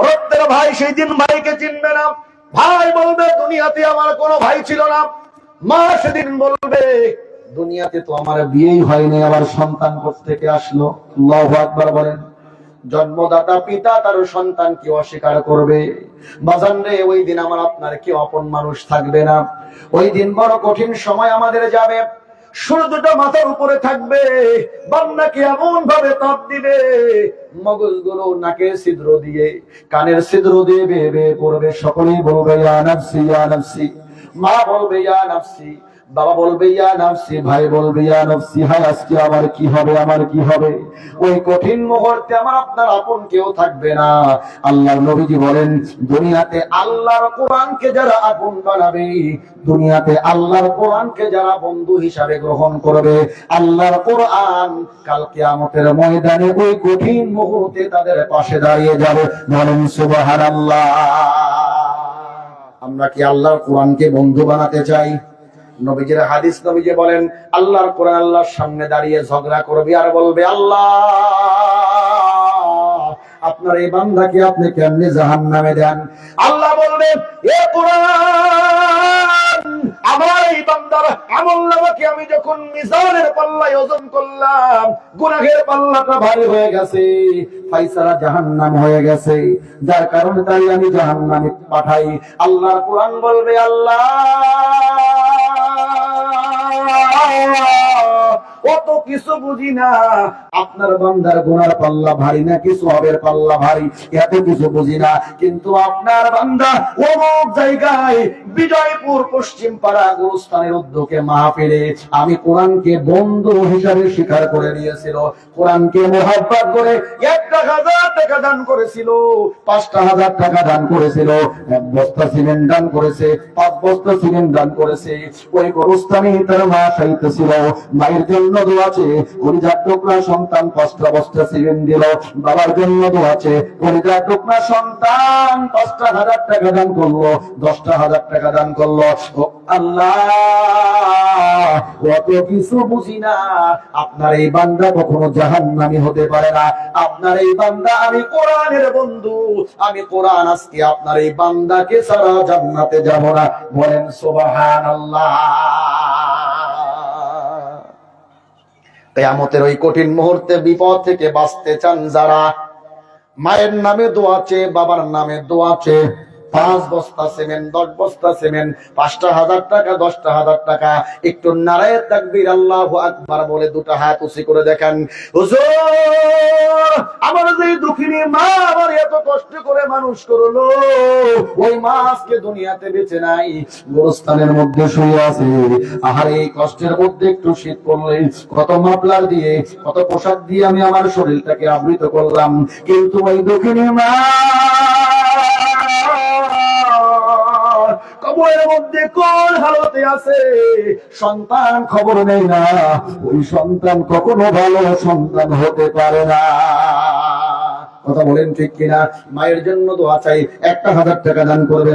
রক্তের ভাই সেই দিন ভাইকে চিনবে না। ভাই বলবে, দুনিয়াতে আমার কোনো ভাই ছিল না। মা সেদিন বলবে, দুনিয়াতে তো আমার বিয়েই হয়নি, আবার সন্তান কোত্থেকে আসলো? আল্লাহু আকবার বলেন। জন্মদাতা পিতা তার সন্তানকে অস্বীকার করবে। বাজান রে, ওই দিন আমার আপনার কেউ আপন মানুষ থাকবে না। ওই দিন বড় কঠিন সময় আমাদের যাবে। সূর্যটা মাথার উপরে থাকবে, বান্দাকে এমন ভাবে তাপ দিবে, মগজগুলো নাকের ছিদ্র দিয়ে, কানের ছিদ্র দিয়ে বেয়ে বেয়ে পড়বে। সকলেই বলবে, ইয়া নাফসি ইয়া নাফসি। মা বলবে, ইয়া নাফসি। বাবা বলবে, ইয়া নাফসি। ভাই বলবে, ইয়া নাফসি। হায়, আজকে আমার কি হবে, আমার কি হবে? ওই কঠিন মুহূর্তে আমার আপনার আপন কেউ থাকবে না। আল্লাহর নবীজি বলেন, দুনিয়াতে আল্লাহর কোরআনকে যারা আপন বানাবে, দুনিয়াতে আল্লাহর কোরআনকে যারা বন্ধু হিসাবে গ্রহণ করবে, আল্লাহর কোরআন কাল কিয়ামতের ময়দানে ওই কঠিন মুহূর্তে তাদের পাশে দাঁড়িয়ে যাবে। বলেন সুবহানাল্লাহ। আমরা কি আল্লাহর কোরআনকে বন্ধু বানাতে চাই? নবীজির হাদিস, নবীজি বলেন, আল্লাহর কোরআন আল্লাহর সামনে দাঁড়িয়ে ঝগড়া করবে আর বলবে, আল্লাহ, আপনার এই বান্দাকে আপনি কেমনে জাহান্নামে দেন? আল্লাহ বলবে, এ কোরআন, আমার এই বান্দার আমলনামাকে আমি যখন মিজানের পাল্লায় ওজন করলাম, গুনাহের পাল্লাটা ভারী হয়ে গেছে, ফায়সালা জাহান্নাম হয়ে গেছে, যার কারণে তাই আমি জাহান্নামে পাঠাই। আল্লাহর কোরআন বলবে, আল্লাহ, অত কিছু বুঝি না, আপনার বান্দার গুনার পাল্লা ভারী না কিছু হবের পাল্লা ভারী, এত কিছু বুঝি না, কিন্তু আপনার বান্দা অমুক জায়গায় বিজয়পুর পশ্চিম পাড়া গুরুস্থানের উদ্যোগে মাহফিলে আমি কোরআনকে বন্ধু হিসাবে স্বীকার করে নিয়েছিল, কোরআনকে মোহাব্বত করে 1,000 টাকা দান করেছিল, 5,000 টাকা দান করেছিল, 1 বস্তা সিমেন্ট দান করেছে, 5 বস্তা সিমেন্ট দান করেছে। ওই গুরুস্থানে তার মা শায়িত ছিল, মায়ের জন্য দোয়া আছে, কলিজার টুকরা সন্তান 5টা বস্তা সিমেন্ট দিল, বাবার জন্য দোয়া আছে, কলিজার টুকরা সন্তান 5,000 টাকা দান করলো, 10,000 টাকা দান করলো। ও আল্লাহ, অত কিছু বুঝি না, আপনার এই বান্দা কখনো জাহান্নামী হতে পারে না। আপনার এই বান্দা, আমি কোরআনের বন্ধু, আমি কোরআন আজকে আপনার এই বান্দাকে ছাড়া জান্নাতে যাব না। বলেন সুবহানাল্লাহ। কিয়ামতের ওই কঠিন মুহূর্তে বিপদ থেকে বাঁচতে চান যারা, মায়ের নামে দোয়া আছে, বাবার নামে দোয়া আছে, 5 বস্তা সিমেন্ট, 10 বস্তা সিমেন্ট, 5,000 টাকা, 10,000 টাকা। একটু নারায়ে তাকবীর আল্লাহু আকবার বলে দুটো হাত উঁচু করে দেখান। হুজুর, আমার যে দুঃখিনী মা আমার এত কষ্ট করে মানুষ করলো, ওই মা আজকে দুনিয়াতে বেঁচে নাই, গোরস্থানের মধ্যে শুয়ে আছে। আহার এই কষ্টের মধ্যে একটু শীত পড়লে কত মাফলার দিয়ে, কত পোশাক দিয়ে আমি আমার শরীরটাকে আবৃত করলাম, কিন্তু ওই দুঃখিনী মা কবরের মধ্যে কোন হালতে আছে, সন্তান খবর নেই না। ওই সন্তান কখনো ভালো সন্তান হতে পারে না। কথা বলেন ঠিক কিনা? মায়ের জন্য দোয়া চাই, 1,000 টাকা দান করবে।